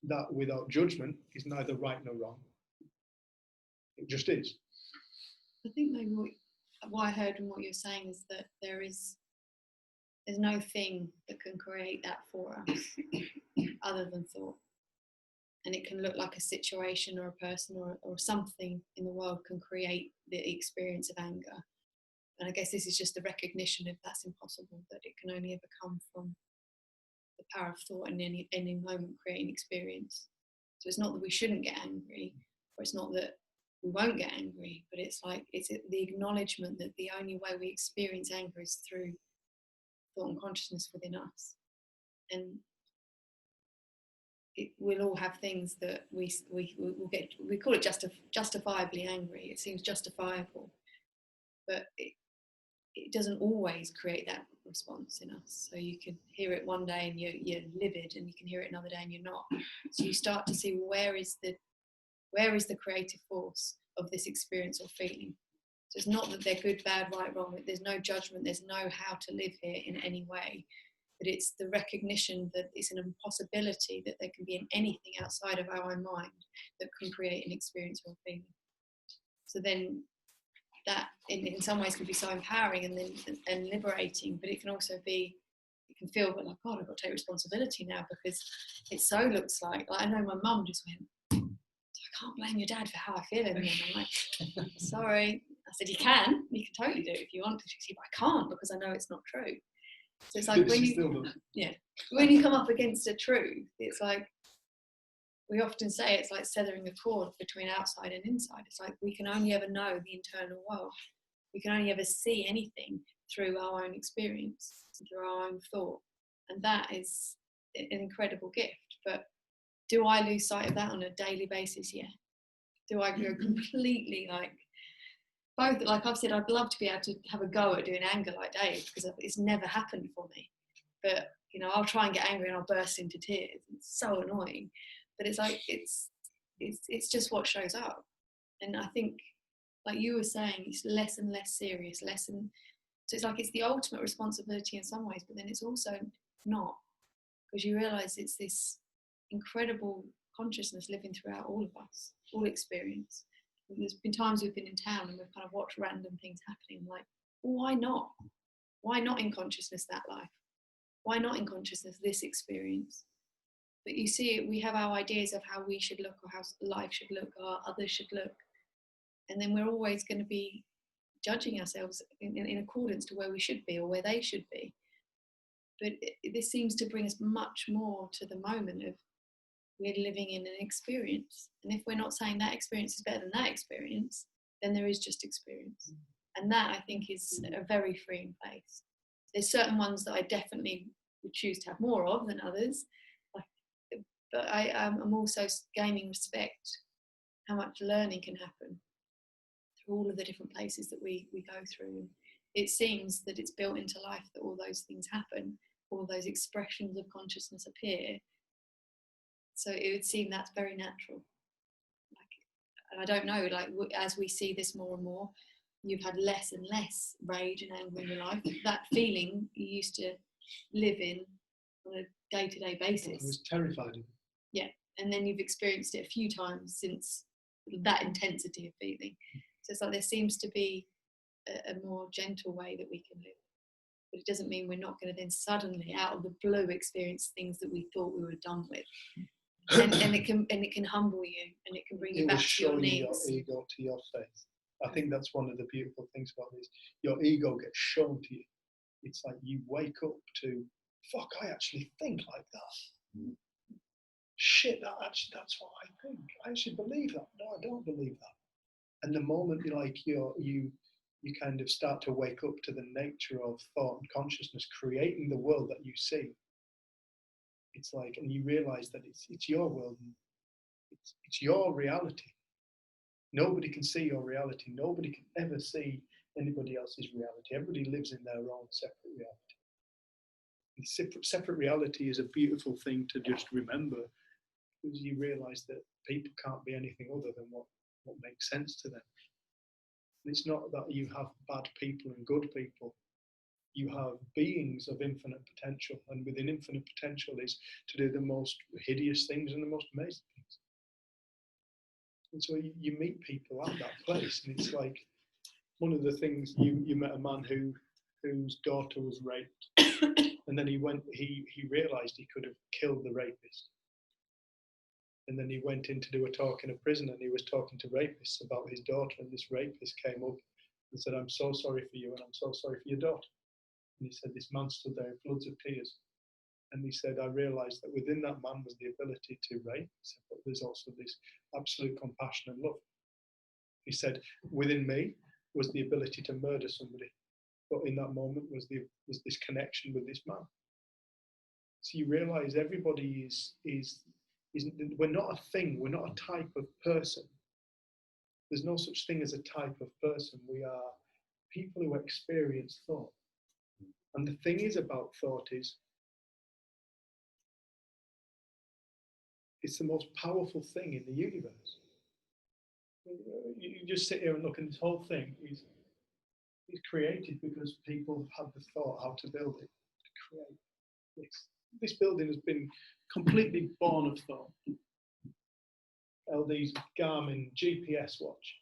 That without judgment is neither right nor wrong. It just is. I think maybe what I heard and what you're saying is that there's no thing that can create that for us other than thought. And it can look like a situation or a person or something in the world can create the experience of anger. And I guess this is just the recognition of that's impossible, that it can only ever come from the power of thought and any moment creating experience. So it's not that we shouldn't get angry, or it's not that we won't get angry, but it's like it's the acknowledgement that the only way we experience anger is through thought and consciousness within us. And we'll all have things that we call it justifiably angry. It seems justifiable, but it doesn't always create that response in us. So you can hear it one day and you're livid, and you can hear it another day and you're not. So you start to see where is the creative force of this experience or feeling. So it's not that they're good, bad, right, wrong. There's no judgment. There's no how to live here in any way. But it's the recognition that it's an impossibility that there can be anything outside of our own mind that can create an experience or feeling. So then that in some ways can be so empowering and liberating, but it can also be, you can feel like, God, I've got to take responsibility now, because it so looks like I know my mum just went, I can't blame your dad for how I feel. And I'm like, sorry. I said, you can totally do it if you want to. She said, but I can't, because I know it's not true. So it's like when you come up against a truth, it's like we often say it's like severing a cord between outside and inside. It's like we can only ever know the internal world. We can only ever see anything through our own experience, through our own thought. And that is an incredible gift. But do I lose sight of that on a daily basis? Yeah. Do I go completely both, like I've said, I'd love to be able to have a go at doing anger like Dave, because it's never happened for me. But, I'll try and get angry and I'll burst into tears. It's so annoying. But it's like, it's just what shows up. And I think, like you were saying, it's less and less serious, so it's like it's the ultimate responsibility in some ways, but then it's also not, because you realise it's this incredible consciousness living throughout all of us, all experience. There's been times we've been in town and we've kind of watched random things happening, like, well, why not? Why not in consciousness that life? Why not in consciousness this experience? But you see, we have our ideas of how we should look, or how life should look, or others should look. And then we're always going to be judging ourselves in accordance to where we should be or where they should be. But this seems to bring us much more to the moment of we're living in an experience. And if we're not saying that experience is better than that experience, then there is just experience. And that, I think, is a very freeing place. There's certain ones that I definitely would choose to have more of than others. But I'm also gaining respect how much learning can happen through all of the different places that we go through. It seems that it's built into life that all those things happen, all those expressions of consciousness appear. So it would seem that's very natural. And I don't know, as we see this more and more, you've had less and less rage and anger in your life. That feeling you used to live in on a day-to-day basis. I was terrified of it. Yeah, and then you've experienced it a few times since that intensity of feeling. So it's like there seems to be a more gentle way that we can live. But it doesn't mean we're not going to then suddenly, out of the blue, experience things that we thought we were done with. And it can humble you, and it can bring you back to your needs. Your ego to your face. I think that's one of the beautiful things about this. Your ego gets shown to you. It's like you wake up to, fuck, I actually think like that. Shit, that's what I think. I actually believe that. No, I don't believe that. And the moment you kind of start to wake up to the nature of thought and consciousness creating the world that you see, it's like, and you realize that it's your world, and it's your reality. Nobody can see your reality. Nobody can ever see anybody else's reality. Everybody lives in their own separate reality. And separate reality is a beautiful thing to just remember, because you realize that people can't be anything other than what makes sense to them. And it's not that you have bad people and good people. You have beings of infinite potential, and within infinite potential is to do the most hideous things and the most amazing things. And so you meet people at that place, and it's like one of the things, you met a man whose daughter was raped, and then he realized he could have killed the rapist. And then he went in to do a talk in a prison, and he was talking to rapists about his daughter, and this rapist came up and said, "I'm so sorry for you, and I'm so sorry for your daughter." And he said, this man stood there in floods of tears. And he said, I realized that within that man was the ability to rape, he said, but there's also this absolute compassion and love. He said, within me was the ability to murder somebody, but in that moment was this connection with this man. So you realize everybody is we're not a thing, we're not a type of person. There's no such thing as a type of person. We are people who experience thought. And the thing is about thought is, it's the most powerful thing in the universe. You just sit here and look, and this whole thing is created because people have the thought how to build it, to create this. This building has been completely born of thought. LD's Garmin GPS watch.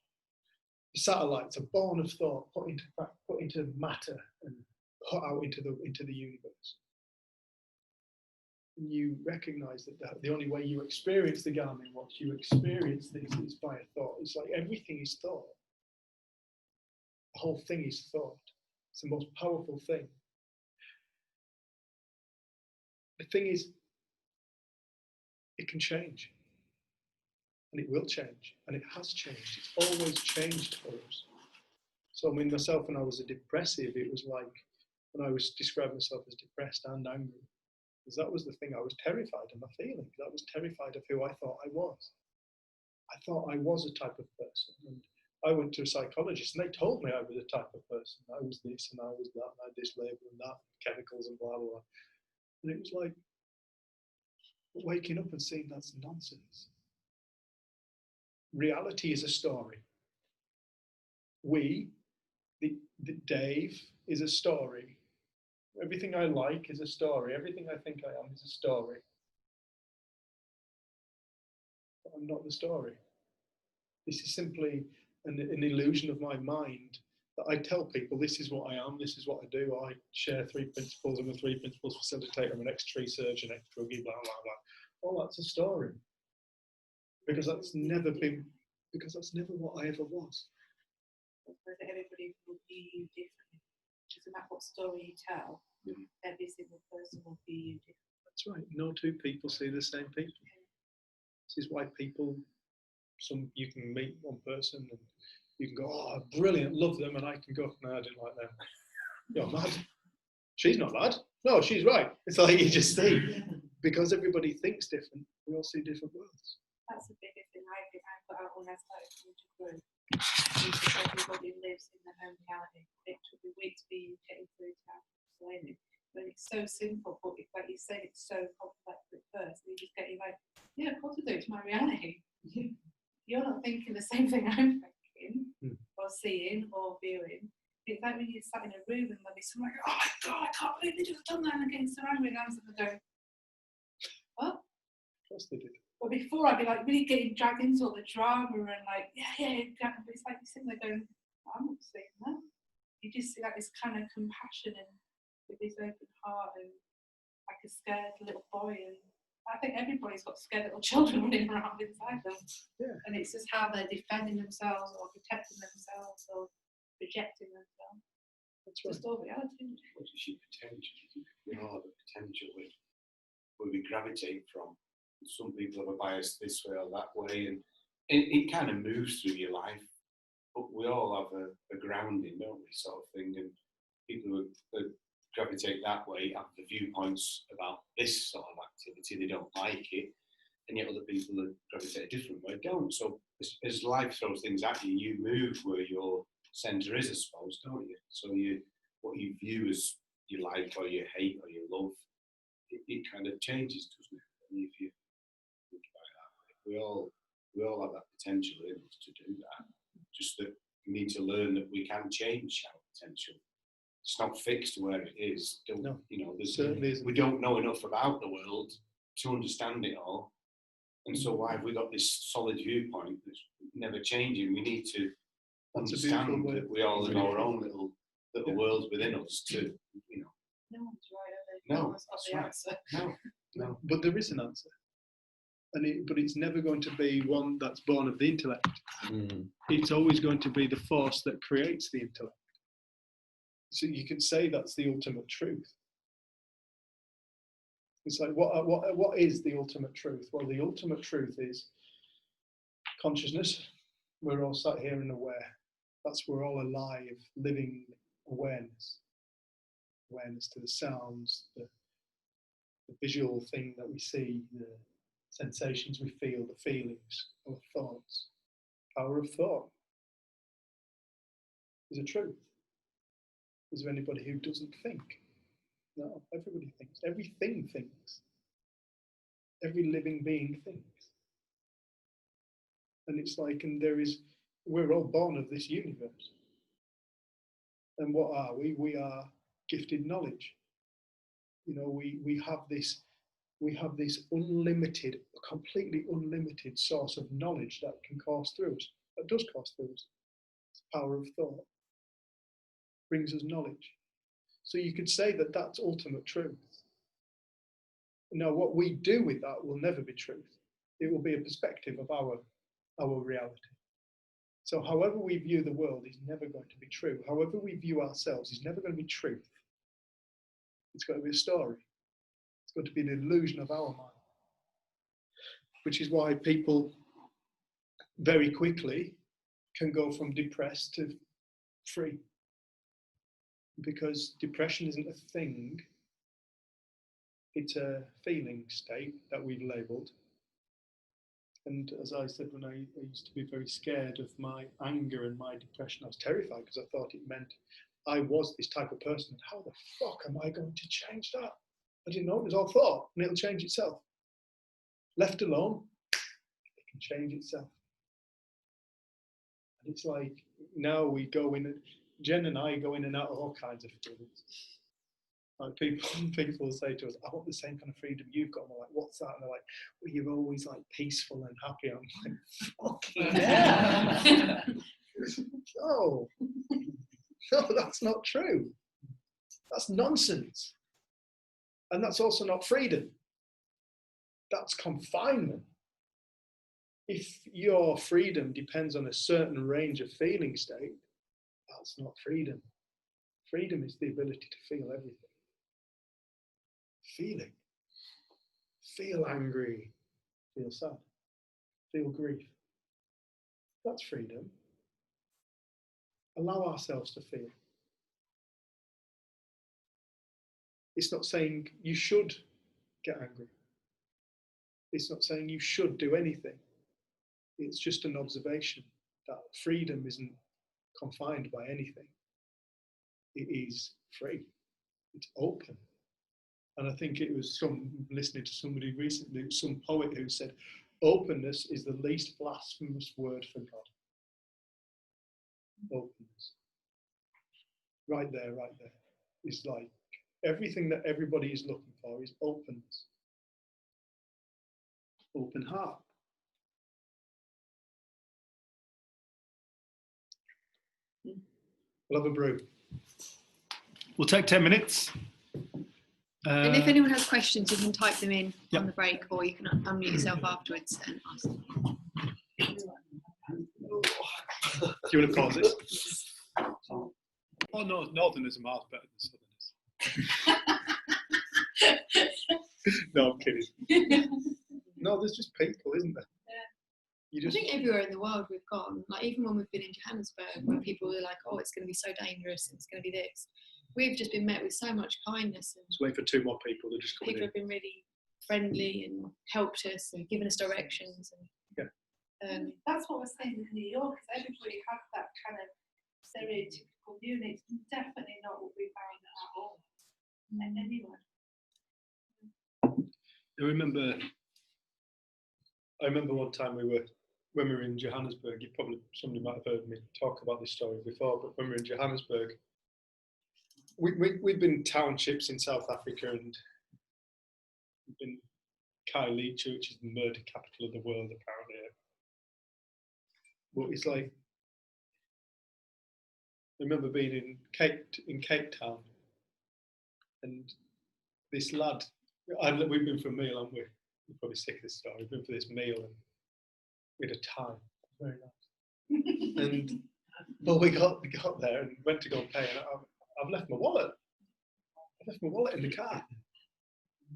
The satellites are born of thought, put into matter and put out into the universe. And you recognize that the only way you experience the Garmin watch, you experience this is by a thought. It's like everything is thought. The whole thing is thought. It's the most powerful thing. The thing is, it can change. And it will change. And it has changed. It's always changed for us. So I mean, myself, when I was a depressive, it was like, when I was describing myself as depressed and angry, because that was the thing. I was terrified of my feelings. I was terrified of who I thought I was. I thought I was a type of person. And I went to a psychologist, and they told me I was a type of person. I was this, and I was that, and I had this label and that, chemicals and blah, blah, blah. And it was like waking up and seeing that's nonsense. Reality is a story. Dave is a story. Everything I like is a story. Everything I think I am is a story. But I'm not the story. This is simply an illusion of my mind that I tell people this is what I am, this is what I do. I share 3 principles. I'm a 3 principles facilitator. I'm an ex-tree surgeon, ex-druggie, blah, blah, blah. Well, that's a story. Because that's never what I ever was. Everybody will view you differently. Doesn't matter what story you tell, every single person will view you differently. That's right. No two people see the same people. This is why you can meet one person and you can go, oh, brilliant, love them, and I can go, no, I didn't like them. You're mad. She's not mad. No, she's right. It's like you just see, because everybody thinks different, we all see different worlds. That's the biggest thing I put out when I started to grow. Everybody lives in their own reality. It took me weeks for you getting through to explain it. But it's so simple, but like you said, it's so complex at first. You just get like, yeah, of course I do, it's my reality. You're not thinking the same thing I'm thinking, or seeing, or viewing. It's like when you're sat in a room and there'll be someone like, oh my God, I can't believe they just done that, and getting surrounded with answers and going, what? Of course they did. But before I'd be like really getting dragged into all the drama and like, yeah, but it's like you're sitting there going, I'm not seeing that. You just see like this kind of compassion and with this open heart and like a scared little boy. And I think everybody's got scared little children running around inside them. Yeah. And it's just how they're defending themselves or protecting themselves or projecting themselves. That's right. Just all reality. What is your potential? We all have a potential where we gravitate from. Some people have a bias this way or that way, and it kind of moves through your life. But we all have a grounding, don't we, sort of thing. And people who gravitate that way have the viewpoints about this sort of activity. They don't like it, and yet other people that gravitate a different way don't. So as life throws things at you, you move where your centre is, I suppose, don't you? So what you view as you like or you hate or you love, it kind of changes, doesn't it? And if you think about it that way, we all have that potential in us to do that. Just that we need to learn that we can change our potential. It's not fixed where it is. No, certainly isn't. We don't know enough about the world to understand it all. And so why have we got this solid viewpoint that's never changing? We need to understand that we all have our own little worlds within us to, No one's right, are they? No, No one's got the that's answer. No. But there is an answer. but it's never going to be one that's born of the intellect. Mm. It's always going to be the force that creates the intellect. So you could say that's the ultimate truth. It's like, what is the ultimate truth? Well, the ultimate truth is consciousness. We're all sat here and aware. We're all alive, living awareness. Awareness to the sounds, the visual thing that we see, the sensations we feel, the feelings, our thoughts. Power of thought is a truth. Is there anybody who doesn't think? No, everybody thinks. Everything thinks. Every living being thinks. And it's like, we're all born of this universe. And what are we? We are gifted knowledge. You know, we have this unlimited, completely unlimited source of knowledge that can course through us, that does course through us. It's the power of thought. Brings us knowledge. So you could say that that's ultimate truth. Now, what we do with that will never be truth. It will be a perspective of our reality. So however we view the world is never going to be true. However we view ourselves is never going to be truth. It's going to be a story. It's going to be an illusion of our mind. Which is why people very quickly can go from depressed to free. Because depression isn't a thing. It's a feeling state that we've labelled. And as I said, when I used to be very scared of my anger and my depression, I was terrified because I thought it meant I was this type of person. And how the fuck am I going to change that? I didn't know, it was all thought and it'll change itself. Left alone, it can change itself. And it's like, now we go in, Jen and I go in and out of all kinds of feelings. Like people say to us, I want the same kind of freedom you've got. And we're like, what's that? And they're like, well, you're always like peaceful and happy. I'm like, fucking yeah. No, that's not true. That's nonsense. And that's also not freedom. That's confinement. If your freedom depends on a certain range of feeling state, that's not freedom. Freedom is the ability to feel everything. Feeling. Feel angry. Feel sad. Feel grief. That's freedom. Allow ourselves to feel. It's not saying you should get angry. It's not saying you should do anything. It's just an observation that freedom isn't confined by anything. It is free. It's open. And I think it was listening to somebody recently, some poet who said, openness is the least blasphemous word for God. Openness. Right there. It's like everything that everybody is looking for is openness. Open heart. We'll have a brew. We'll take 10 minutes. And if anyone has questions, you can type them in on the break, or you can unmute yourself afterwards and ask them. Do you want to pause it? Oh no, Northerners are miles better than Southerners. No, I'm kidding. No, there's just people, isn't there? I think everywhere in the world we've gone, like even when we've been in Johannesburg, where people are like, oh, it's going to be so dangerous and it's going to be this. We've just been met with so much kindness. And just waiting for 2 more people. They're just coming in. People have been really friendly and helped us and given us directions. And that's what I was saying with New York, because everybody has that kind of stereotypical view, and it's definitely not what we found at all. Anyway. I remember one time when we were in Johannesburg, somebody might have heard me talk about this story before, but when we were in Johannesburg, we've been townships in South Africa, and we've been Khayelitsha, which is the murder capital of the world, apparently. But it's like, I remember being in Cape Town, and this lad, we've been for a meal, haven't we? you're probably sick of this story. We've been for this meal and we had a time. Very nice. And well, we got there and went to go and pay, and I've left my wallet. I left my wallet in the car.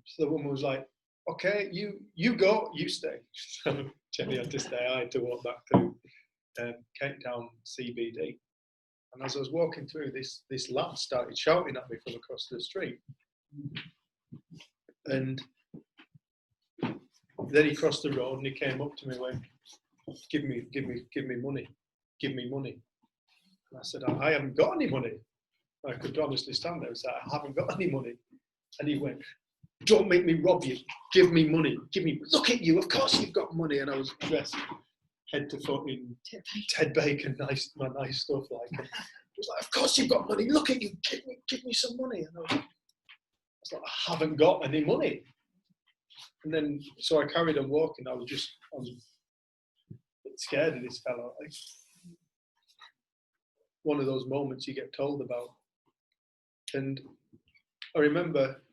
So the woman was like, "Okay, you go, you stay." So Jenny had to stay. I had to walk back through Cape Town CBD. And as I was walking through, this lad started shouting at me from across the street. And then he crossed the road and he came up to me and went, give me money. Give me money. And I said, I haven't got any money. I could honestly stand there and say, I haven't got any money. And he went, don't make me rob you. Give me money. Look at you. Of course you've got money. And I was dressed head to foot in Ted Bacon, nice stuff. Like, it was like, of course you've got money. Look at you. Give me some money. And I was like, I haven't got any money. And then, so I carried on walking. I was a bit scared of this fellow. Like, one of those moments you get told about. And I remember,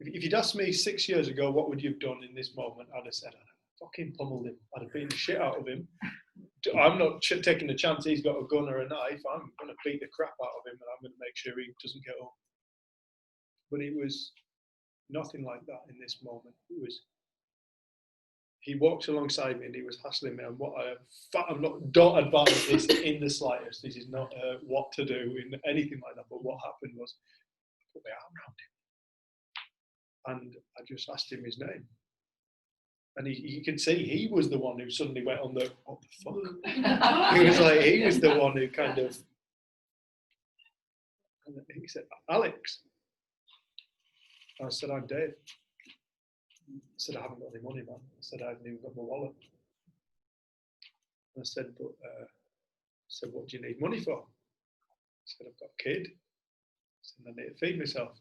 if you'd asked me 6 years ago, what would you have done in this moment? I'd have said, I'd have fucking pummeled him. I'd have beaten the shit out of him. I'm not taking a chance he's got a gun or a knife. I'm going to beat the crap out of him and I'm going to make sure he doesn't get up. But it was nothing like that in this moment. It was, he walked alongside me and he was hassling me. And don't advise this in the slightest. This is not what to do in anything like that. But what happened was, I put my arm around him and I just asked him his name. And you could see he was the one who suddenly went on the, what the fuck? He was like, he was the one who kind of, and he said, Alex. I said, I'm Dave. I said, I haven't got any money, man. I said, I haven't even got my wallet. And I said, what do you need money for? I said, I've got a kid. I said, I need to feed myself.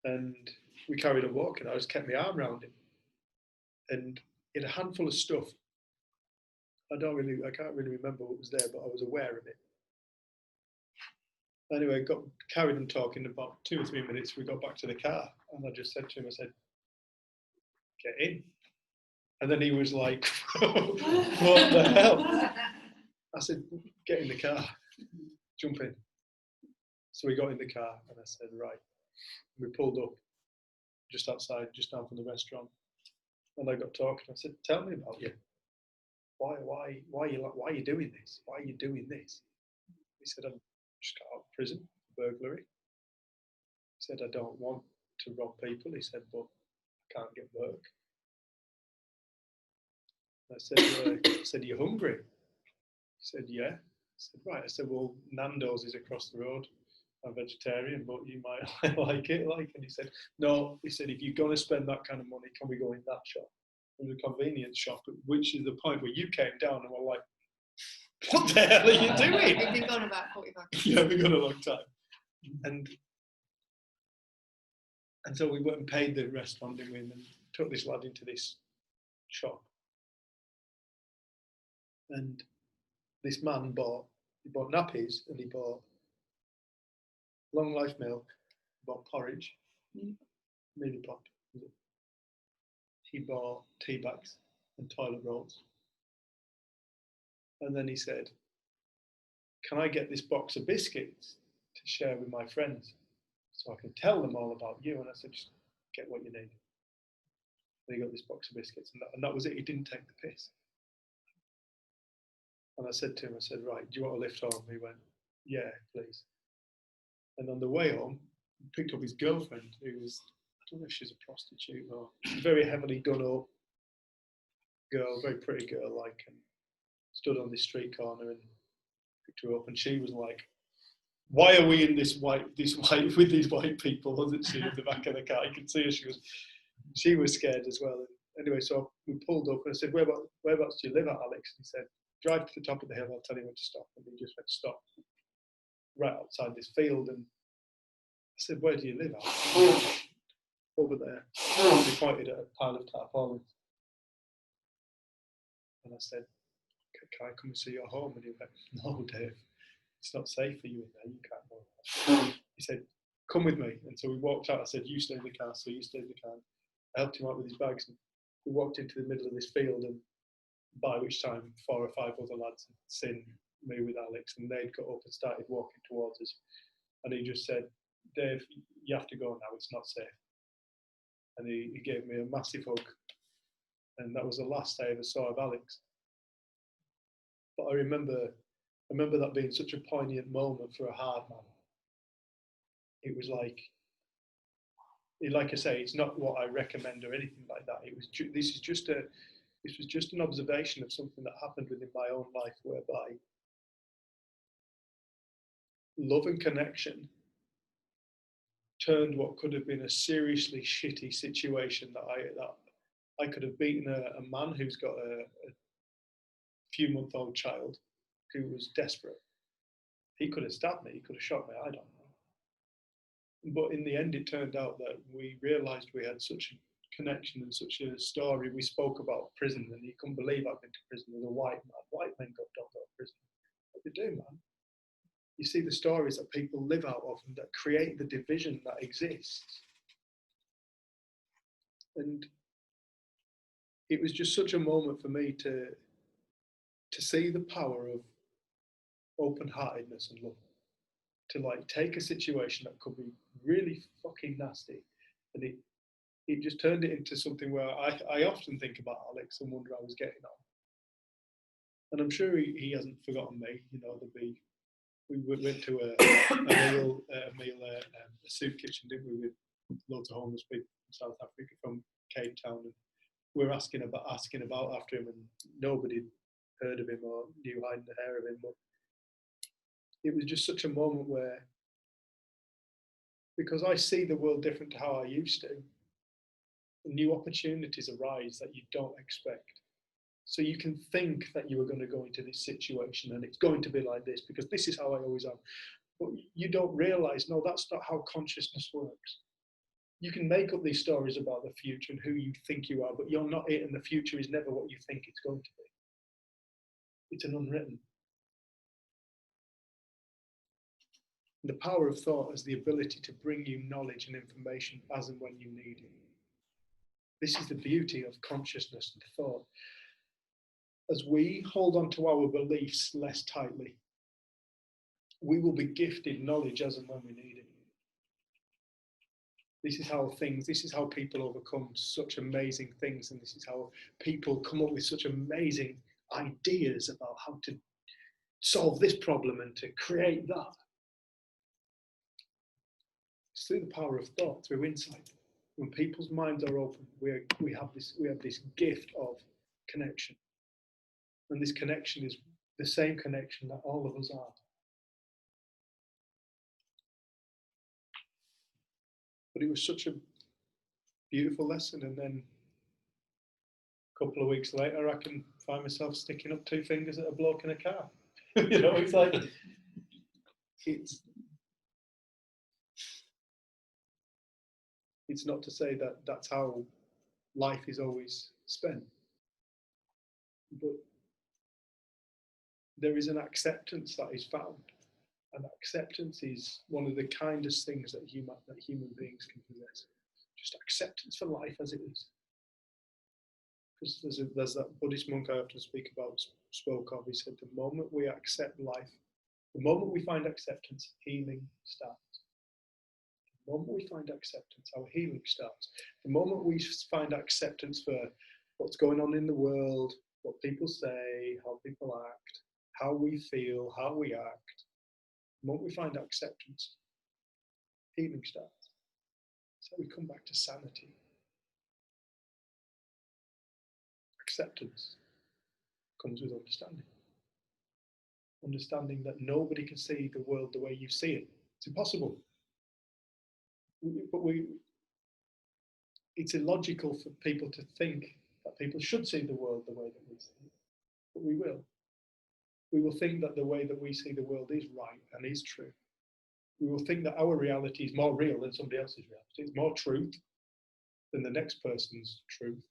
And we carried on walking. I just kept my arm around him. And he had a handful of stuff. I can't really remember what was there, but I was aware of it. Anyway, carried on talking. About 2 or 3 minutes, we got back to the car. And I just said to him, I said, get in. And then he was like, what the hell? I said, get in the car, jump in. So we got in the car and I said, right. We pulled up just outside, just down from the restaurant. And I got talking. I said, tell me about you. Why are you doing this? Why are you doing this? He said, I'm just got out of prison for burglary. He said, I don't want to rob people. He said, but I can't get work. I said, you're hungry? He said, yeah. I said, right. I said, well, Nando's is across the road. I'm vegetarian, but you might like it. And he said, no. He said, if you're going to spend that kind of money, can we go in that shop? It was a convenience shop, which is the point where you came down and were like, what the hell are you doing? We've been gone about 45 minutes. Yeah, we've got a long time. And so we went and paid the restaurant, didn't we? And then took this lad into this shop. And this man bought nappies and he bought long life milk, he bought porridge, mini pop. He bought tea bags and toilet rolls. And then he said, can I get this box of biscuits to share with my friends so I can tell them all about you? And I said, just get what you need. And he got this box of biscuits and that was it. He didn't take the piss. And I said to him, right, do you want a lift home? He went, yeah, please. And on the way home, he picked up his girlfriend, who was, I don't know if she's a prostitute or very heavily done up girl, very pretty girl, like, and stood on this street corner and picked her up. And she was like, why are we in this white with these white people? Wasn't she in the back of the car? You could see her. She was scared as well. And anyway, so we pulled up and I said, whereabouts do you live at, Alex? And he said, drive to the top of the hill, I'll tell you when to stop. And he just went, stop, right outside this field. And I said, where do you live at? Over there. And he pointed at a pile of tarpaulins. And I said, can I come and see your home? And he went, no, Dave, it's not safe for you in there, you can't go. He said, come with me. And so we walked out. I said, you stay in the car. So you stay in the car. I helped him out with his bags. And we walked into the middle of this field, and by which time 4 or 5 other lads had seen me with Alex, and they'd got up and started walking towards us. And he just said, Dave, you have to go now, it's not safe. And he gave me a massive hug. And that was the last I ever saw of Alex. But I remember that being such a poignant moment for a hard man. It was like I say, it's not what I recommend or anything like that. It was this was just an observation of something that happened within my own life, whereby love and connection turned what could have been a seriously shitty situation that I could have beaten a man who's got a few-month-old child who was desperate. He could have stabbed me, he could have shot me, I don't know. But in the end, it turned out that we realised we had such a connection and such a story. We spoke about prison, and he couldn't believe I'd been to prison as a white man. White men don't go to prison. What they do, man? You see the stories that people live out of and that create the division that exists. And it was just such a moment for me to see the power of open-heartedness and love. To like take a situation that could be really fucking nasty, and it just turned it into something where I often think about Alex and wonder how I was getting on. And I'm sure he hasn't forgotten me. You know, we went to a soup kitchen, didn't we, with loads of homeless people from South Africa, from Cape Town, and we're asking about after him, and nobody heard of him or knew hiding the hair of him. But it was just such a moment where, because I see the world different to how I used to, new opportunities arise that you don't expect. So you can think that you are going to go into this situation and it's going to be like this because this is how I always am. But you don't realize, no, that's not how consciousness works. You can make up these stories about the future and who you think you are, but you're not it, and the future is never what you think it's going to be. It's an unwritten. The power of thought is the ability to bring you knowledge and information as and when you need it. This is the beauty of consciousness and thought. As we hold on to our beliefs less tightly, we will be gifted knowledge as and when we need it. This is how people overcome such amazing things, and this is how people come up with such amazing ideas about how to solve this problem and to create that. It's through the power of thought, through insight. When people's minds are open, we have this gift of connection. And this connection is the same connection that all of us are. But it was such a beautiful lesson, and then a couple of weeks later I can find myself sticking up 2 fingers at a bloke in a car. You know, it's like it's not to say that that's how life is always spent, but there is an acceptance that is found, and acceptance is one of the kindest things that human beings can possess. Just acceptance for life as it is. Because there's that Buddhist monk I often spoke of. He said, the moment we accept life, the moment we find acceptance, healing starts. The moment we find acceptance, our healing starts. The moment we find acceptance for what's going on in the world, what people say, how people act, how we feel, how we act, the moment we find acceptance, healing starts. So we come back to sanity. Acceptance comes with understanding. Understanding that nobody can see the world the way you see it. It's impossible. But it's illogical for people to think that people should see the world the way that we see it. But we will. We will think that the way that we see the world is right and is true. We will think that our reality is more real than somebody else's reality. It's more truth than the next person's truth.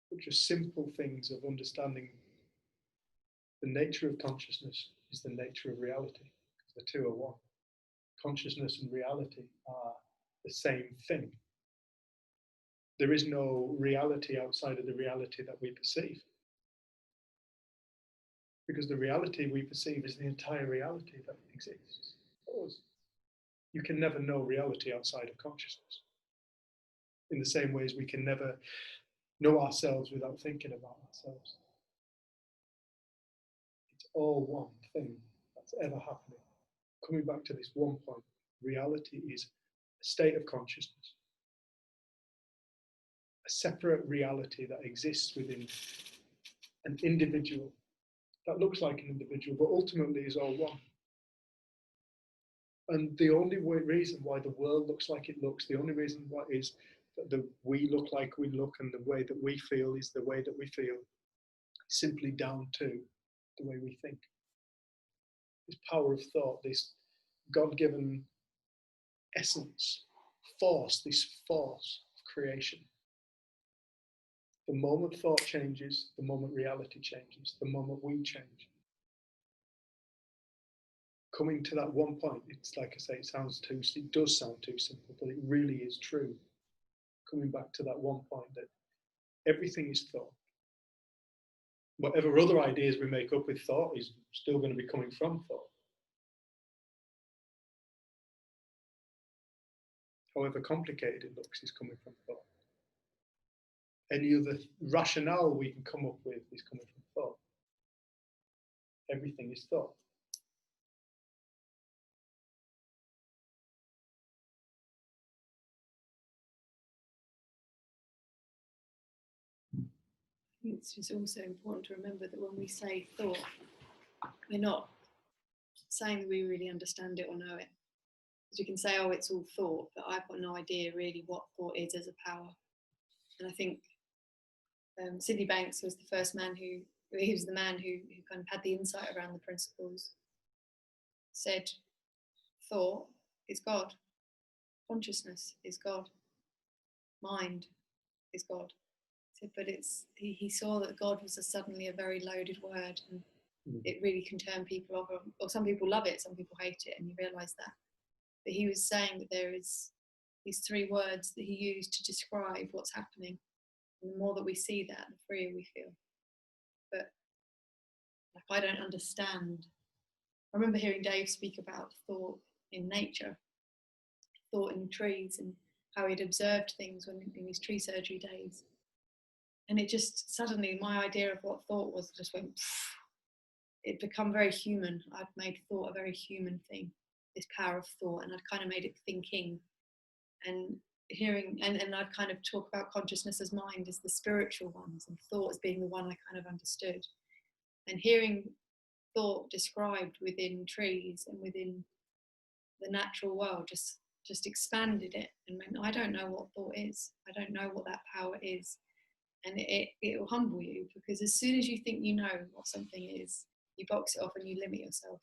But just simple things of understanding the nature of consciousness is the nature of reality. The two are one. Consciousness and reality are the same thing. There is no reality outside of the reality that we perceive. Because the reality we perceive is the entire reality that exists. You can never know reality outside of consciousness. In the same way as we can never know ourselves without thinking about ourselves. It's all one thing that's ever happening. Coming back to this one point, reality is a state of consciousness. A separate reality that exists within an individual that looks like an individual, but ultimately is all one. And the only reason why the world looks like it looks, the only reason why is that we look like we look, and the way that we feel is the way that we feel, simply down to the way we think. This power of thought, this God-given essence, this force of creation. The moment thought changes, the moment reality changes, the moment we change. Coming to that one point, it's like I say, it does sound too simple, but it really is true. Coming back to that one point that everything is thought. Whatever other ideas we make up with thought is still going to be coming from thought. However complicated it looks is coming from thought. Any other rationale we can come up with is coming from thought. Everything is thought. It's just also important to remember that when we say thought, we're not saying that we really understand it or know it. Because we can say, oh, it's all thought, but I've got no idea really what thought is as a power. And I think Sydney Banks was the first man he was the man who kind of had the insight around the principles. Said, thought is God. Consciousness is God. Mind is God. But he saw that God was suddenly a very loaded word, and it really can turn people off, or some people love it, some people hate it, and you realise that. But he was saying that there is these three words that he used to describe what's happening. And the more that we see that, the freer we feel. But like, I don't understand. I remember hearing Dave speak about thought in nature, thought in trees, and how he'd observed things in his tree surgery days. And it just suddenly, my idea of what thought was just went, it become very human. I'd made thought a very human thing, this power of thought, and I'd kind of made it thinking. And hearing, and I'd kind of talk about consciousness as mind as the spiritual ones, and thought as being the one I kind of understood. And hearing thought described within trees and within the natural world just expanded it and meant, I don't know what thought is. I don't know what that power is. And it will humble you, because as soon as you think you know what something is, you box it off and you limit yourself.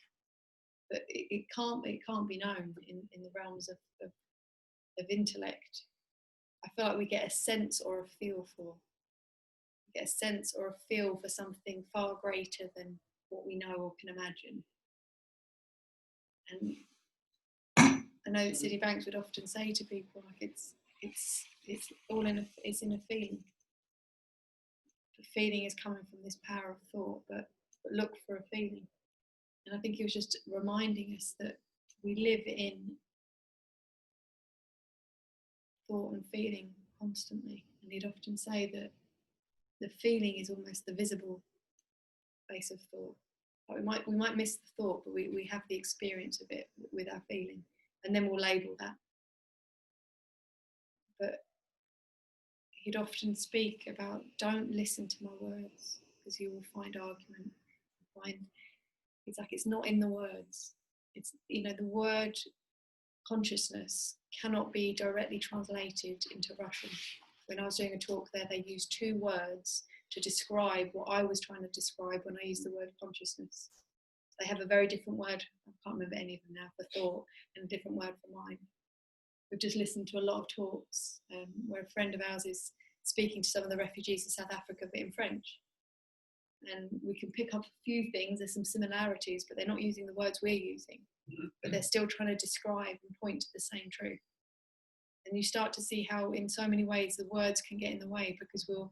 But it can't be known in the realms of intellect. I feel like we get a sense or a feel for. We get a sense or a feel for something far greater than what we know or can imagine. And I know that Sydney Banks would often say to people, like, it's all in a feeling. The feeling is coming from this power of thought, but look for a feeling. And I think he was just reminding us that we live in thought and feeling constantly. And he'd often say that the feeling is almost the visible face of thought. Like we might miss the thought, but we have the experience of it with our feeling, and then we'll label that. But he'd often speak about, don't listen to my words, because you will find argument. It's like, it's not in the words. It's, the word consciousness cannot be directly translated into Russian. When I was doing a talk there, they used two words to describe what I was trying to describe when I used the word consciousness. They have a very different word, I can't remember any of them now, for thought, and a different word for mind. We've just listened to a lot of talks where a friend of ours is speaking to some of the refugees in South Africa, but in French. and we can pick up a few things. There's some similarities, but they're not using the words we're using, but they're still trying to describe and point to the same truth. And you start to see how in so many ways the words can get in the way, because we'll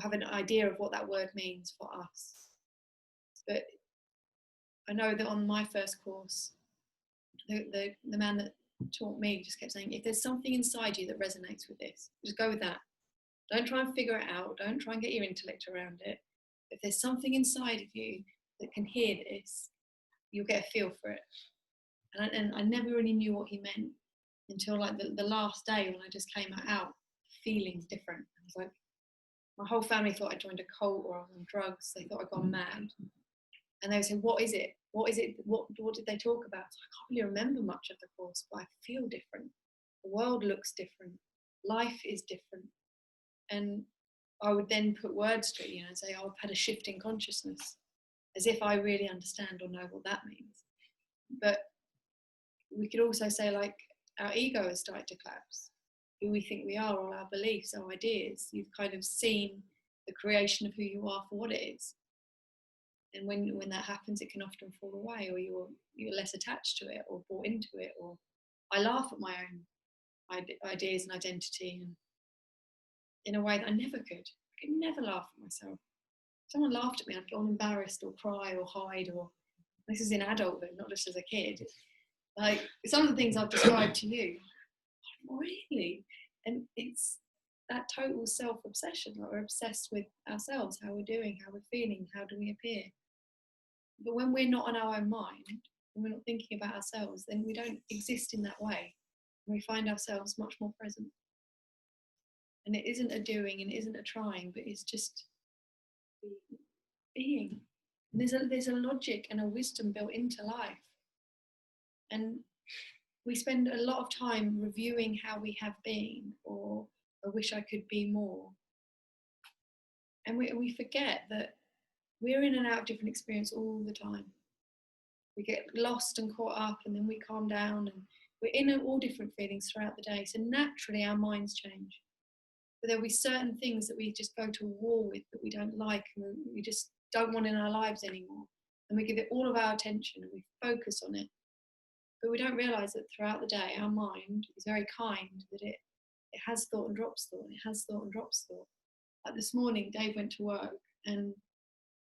have an idea of what that word means for us. But I know that on my first course, the man that taught me just kept saying, if there's something inside you that resonates with this, just go with that. Don't try and figure it out. Don't try and get your intellect around it. If there's something inside of you that can hear this, you'll get a feel for it. And I never really knew what he meant until like the last day, when I just came out feeling different. I was like, my whole family thought I joined a cult or I was on drugs. They thought I'd gone mad. And they would say, what is it? What is it? What did they talk about? So I can't really remember much of the course, but I feel different. The world looks different. Life is different. And I would then put words to it, and say, oh, I've had a shift in consciousness, as if I really understand or know what that means. But we could also say, like, our ego has started to collapse. Who we think we are, all our beliefs, our ideas. You've kind of seen the creation of who you are for what it is. And when that happens, it can often fall away, or you're less attached to it or bought into it. Or I laugh at my own ideas and identity, and in a way that I never could. I could never laugh at myself. If someone laughed at me, I'd get all embarrassed or cry or hide. Or this is in adulthood, not just as a kid. Like some of the things I've described to you, really, and it's that total self-obsession. Like we're obsessed with ourselves, how we're doing, how we're feeling, how do we appear. But when we're not on our own mind, when we're not thinking about ourselves, then we don't exist in that way. And we find ourselves much more present. And it isn't a doing and it isn't a trying, but it's just being. And there's a logic and a wisdom built into life. And we spend a lot of time reviewing how we have been, or I wish I could be more. And we forget that we're in and out of different experience all the time. We get lost and caught up, and then we calm down, and we're in all different feelings throughout the day. So naturally our minds change. But there'll be certain things that we just go to war with, that we don't like, and we just don't want in our lives anymore. And we give it all of our attention and we focus on it. But we don't realise that throughout the day, our mind is very kind, that it has thought and drops thought, and it has thought and drops thought. Like this morning, Dave went to work, and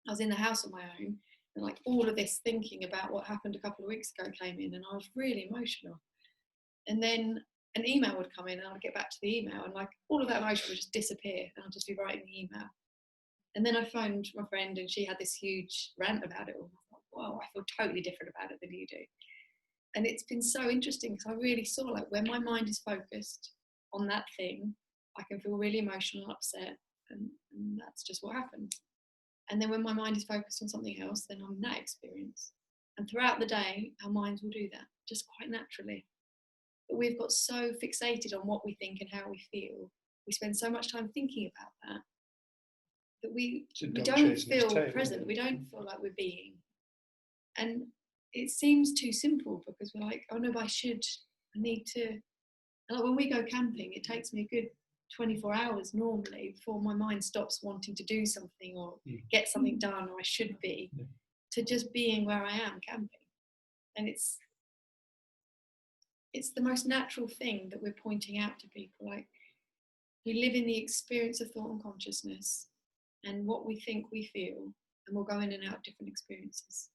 I was in the house on my own, and like all of this thinking about what happened a couple of weeks ago came in, and I was really emotional. And then an email would come in, and I'd get back to the email, and like all of that emotion would just disappear, and I'd just be writing the email. And then I phoned my friend, and she had this huge rant about it all. I thought, wow, I feel totally different about it than you do. And it's been so interesting, because I really saw, like, when my mind is focused on that thing, I can feel really emotional and upset, and that's just what happens. And then when my mind is focused on something else, then I'm in that experience. And throughout the day, our minds will do that, just quite naturally. But we've got so fixated on what we think and how we feel. We spend so much time thinking about that we don't feel present. We don't feel like we're being. And it seems too simple, because we're like, oh no, but I need to. And like when we go camping, it takes me a good 24 hours normally before my mind stops wanting to do something or get something done, or I should be, to just being where I am camping. And it's the most natural thing that we're pointing out to people. Like, we live in the experience of thought and consciousness, and what we think we feel, and we'll go in and out of different experiences.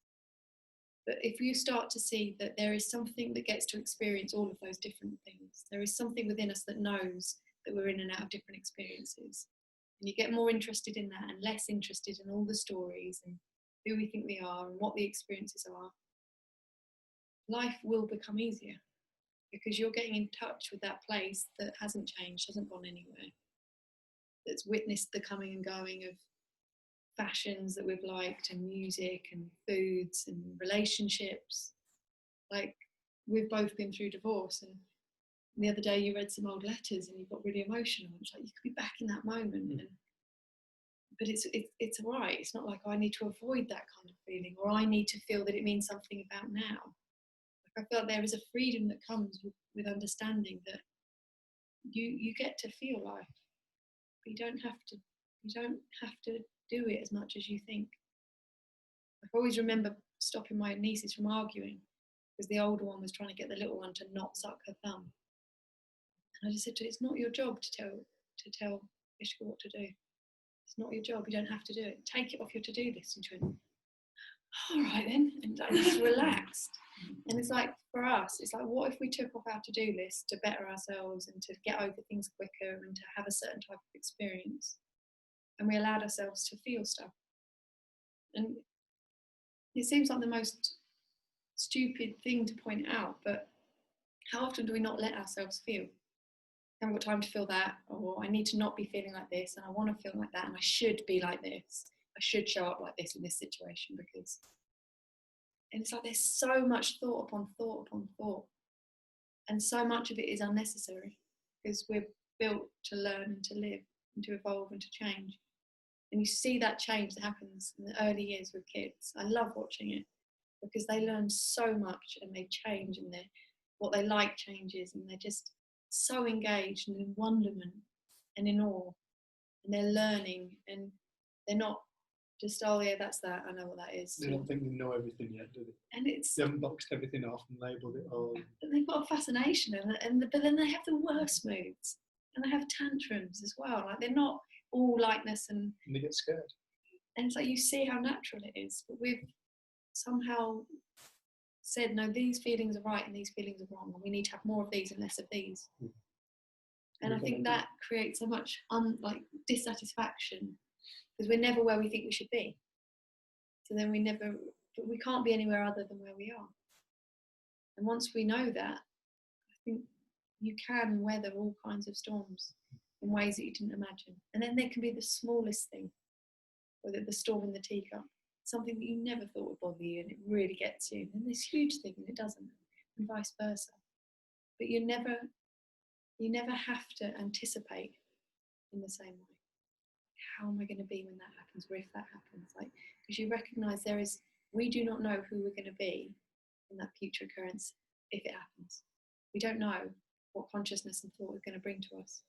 But if you start to see that there is something that gets to experience all of those different things, there is something within us that knows that we're in and out of different experiences, and you get more interested in that and less interested in all the stories and who we think we are and what the experiences are, life will become easier, because you're getting in touch with that place that hasn't changed, hasn't gone anywhere, that's witnessed the coming and going of fashions that we've liked, and music and foods and relationships. Like, we've both been through divorce, and the other day you read some old letters and you got really emotional. It's like you could be back in that moment, but it's all right. It's not like I need to avoid that kind of feeling, or I need to feel that it means something about now. Like, I felt there is a freedom that comes with understanding that you get to feel life, but you don't have to do it as much as you think. I always remember stopping my nieces from arguing because the older one was trying to get the little one to not suck her thumb. And I just said to her, it's not your job to tell Ishka what to do. It's not your job. You don't have to do it. Take it off your to-do list. And she went, all right then, and I just relaxed. And it's like, for us, it's like, what if we took off our to-do list to better ourselves and to get over things quicker and to have a certain type of experience, and we allowed ourselves to feel stuff? And it seems like the most stupid thing to point out, but how often do we not let ourselves feel? I haven't got time to feel that, or I need to not be feeling like this, and I want to feel like that, and I should be like this. I should show up like this in this situation because, and it's like there's so much thought upon thought upon thought, and so much of it is unnecessary because we're built to learn and to live and to evolve and to change. And you see that change that happens in the early years with kids. I love watching it because they learn so much and they change, and what they like changes, and they're just so engaged and in wonderment and in awe, and they're learning, and they're not just, oh yeah, that's that, I know what that is. They don't think they know everything yet, do they? And They haven't boxed everything off and labelled it all. But they've got a fascination, but then they have the worst moods, and they have tantrums as well. Like they're not all lightness and they get scared. And it's like you see how natural it is, but we've somehow said, no, these feelings are right and these feelings are wrong, and we need to have more of these and less of these. And I think that creates so much dissatisfaction because we're never where we think we should be. So then we can't be anywhere other than where we are. And once we know that, I think you can weather all kinds of storms in ways that you didn't imagine. And then there can be the smallest thing, whether the storm in the teacup, something that you never thought would bother you and it really gets you. And this huge thing and it doesn't, and vice versa. But you never have to anticipate in the same way. How am I going to be when that happens, or if that happens? Because you recognise we do not know who we're going to be in that future occurrence if it happens. We don't know what consciousness and thought is going to bring to us.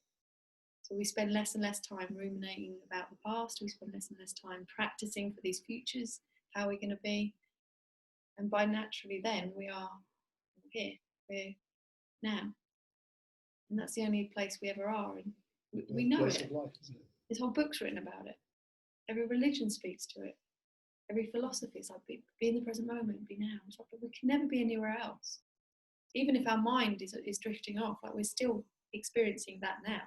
So we spend less and less time ruminating about the past. We spend less and less time practicing for these futures, how we're going to be. And by naturally then we are here, we're now. And that's the only place we ever are. And we know it. Life, isn't it? There's whole books written about it. Every religion speaks to it. Every philosophy is like, be in the present moment, be now. It's like, but we can never be anywhere else. Even if our mind is drifting off, like we're still experiencing that now.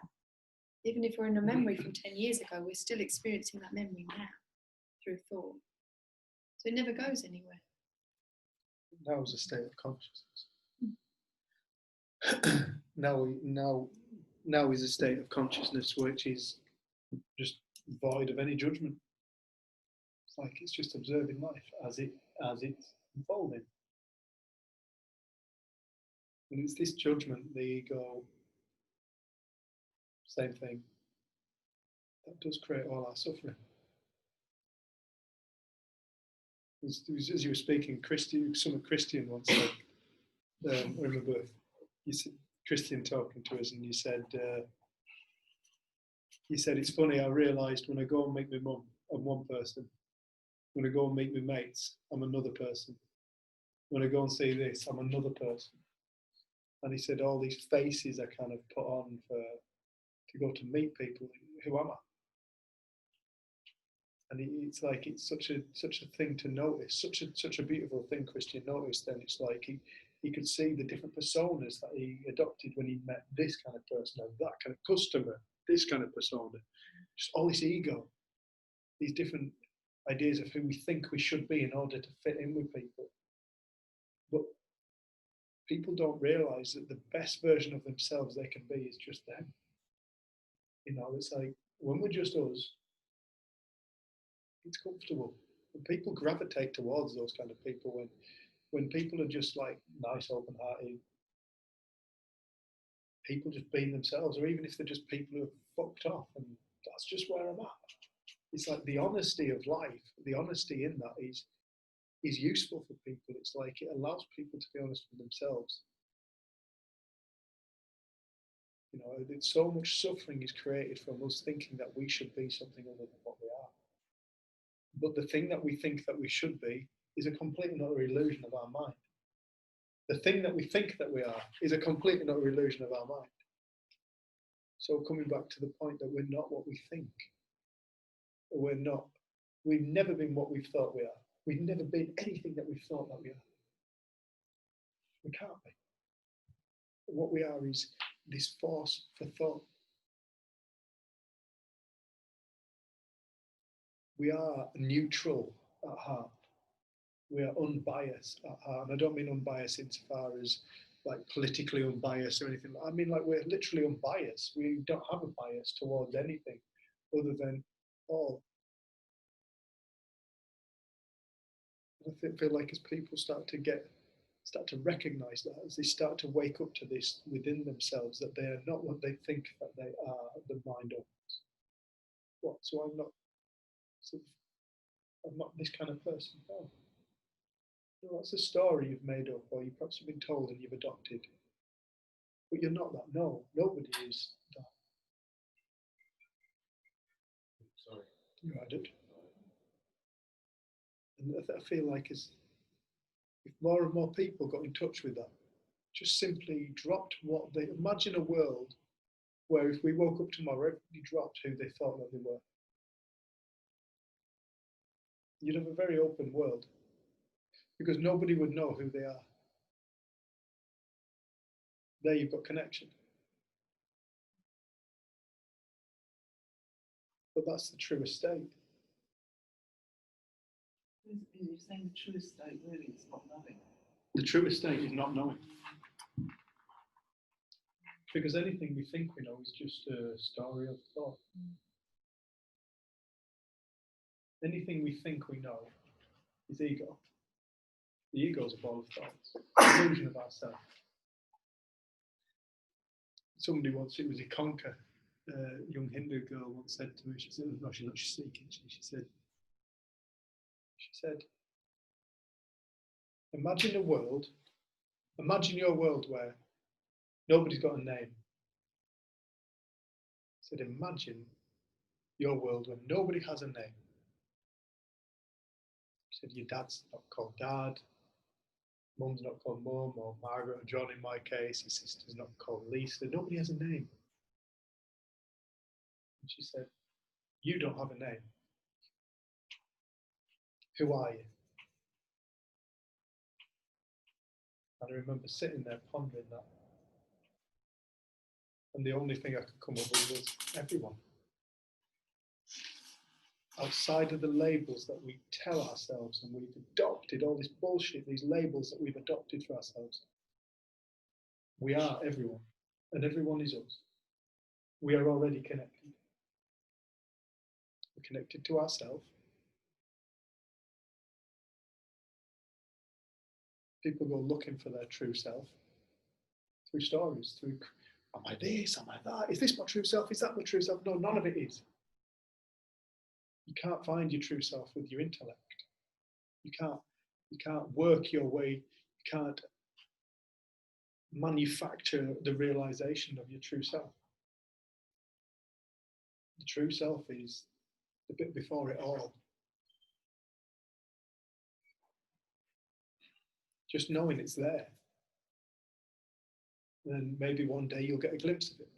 Even if we're in a memory from 10 years ago, we're still experiencing that memory now through thought. So it never goes anywhere. Now is a state of consciousness. Now is a state of consciousness which is just void of any judgment. It's like it's just observing life as it's unfolding. And it's this judgment, the ego, same thing, that does create all our suffering. As you were speaking, some Christian once said, I remember you said, Christian talking to us, and you said, it's funny, I realised when I go and meet my mum, I'm one person. When I go and meet my mates, I'm another person. When I go and see this, I'm another person. And he said, all these faces I kind of put on to go to meet people, who am I? And it's like, it's such a thing to notice, such a beautiful thing Christian noticed. Then it's like he could see the different personas that he adopted when he met this kind of person, or that kind of customer, this kind of persona, just all this ego, these different ideas of who we think we should be in order to fit in with people. But people don't realise that the best version of themselves they can be is just them. You know, it's like when we're just us, it's comfortable. And people gravitate towards those kind of people when people are just like nice, open-hearted, people just being themselves, or even if they're just people who are fucked off, and that's just where I'm at. It's like the honesty of life, the honesty in that is useful for people. It's like it allows people to be honest with themselves. You know, so much suffering is created from us thinking that we should be something other than what we are. But the thing that we think that we should be is a complete and utter illusion of our mind. The thing that we think that we are is a complete and utter illusion of our mind. So coming back to the point that we're not what we think. We're not. We've never been what we've thought we are. We've never been anything that we've thought that we are. We can't be. What we are is this force for thought. We are neutral at heart. We are unbiased at heart. And I don't mean unbiased insofar as like politically unbiased or anything. I mean like we're literally unbiased. We don't have a bias towards anything other than all. I feel like as people start to recognize that, as they start to wake up to this within themselves, that they are not what they think that they are, the mind owns. What? So I'm not this kind of person. Oh. No, that's a story you've made up, or you perhaps have been told and you've adopted. But you're not that. No, nobody is that. Sorry. You added. And I feel like if more and more people got in touch with that, just simply dropped what they imagine, a world where if we woke up tomorrow, everybody dropped who they thought that they were. You'd have a very open world because nobody would know who they are. There you've got connection. But that's the truest state. You're saying the true state really is not knowing. The truest state is not knowing. Because anything we think we know is just a story of thought. Anything we think we know is ego. The ego is a ball of thoughts, illusion of ourselves. Somebody once, it was Ikonka, a young Hindu girl once said to me, she said, no, she's not speaking, she said, imagine your world where nobody's got a name. I said, imagine your world where nobody has a name. She said, your dad's not called Dad, Mum's not called Mum, or Margaret or John in my case, his sister's not called Lisa, nobody has a name. And she said, you don't have a name. Who are you? And I remember sitting there pondering that. And the only thing I could come up with was everyone. Outside of the labels that we tell ourselves, and we've adopted all this bullshit, these labels that we've adopted for ourselves. We are everyone, and everyone is us. We are already connected. We're connected to ourselves. People go looking for their true self through stories, through, am I this, am I that? Is this my true self? Is that my true self? No, none of it is. You can't find your true self with your intellect. You can't work your way, you can't manufacture the realization of your true self. The true self is the bit before it all. Just knowing it's there. And maybe one day you'll get a glimpse of it.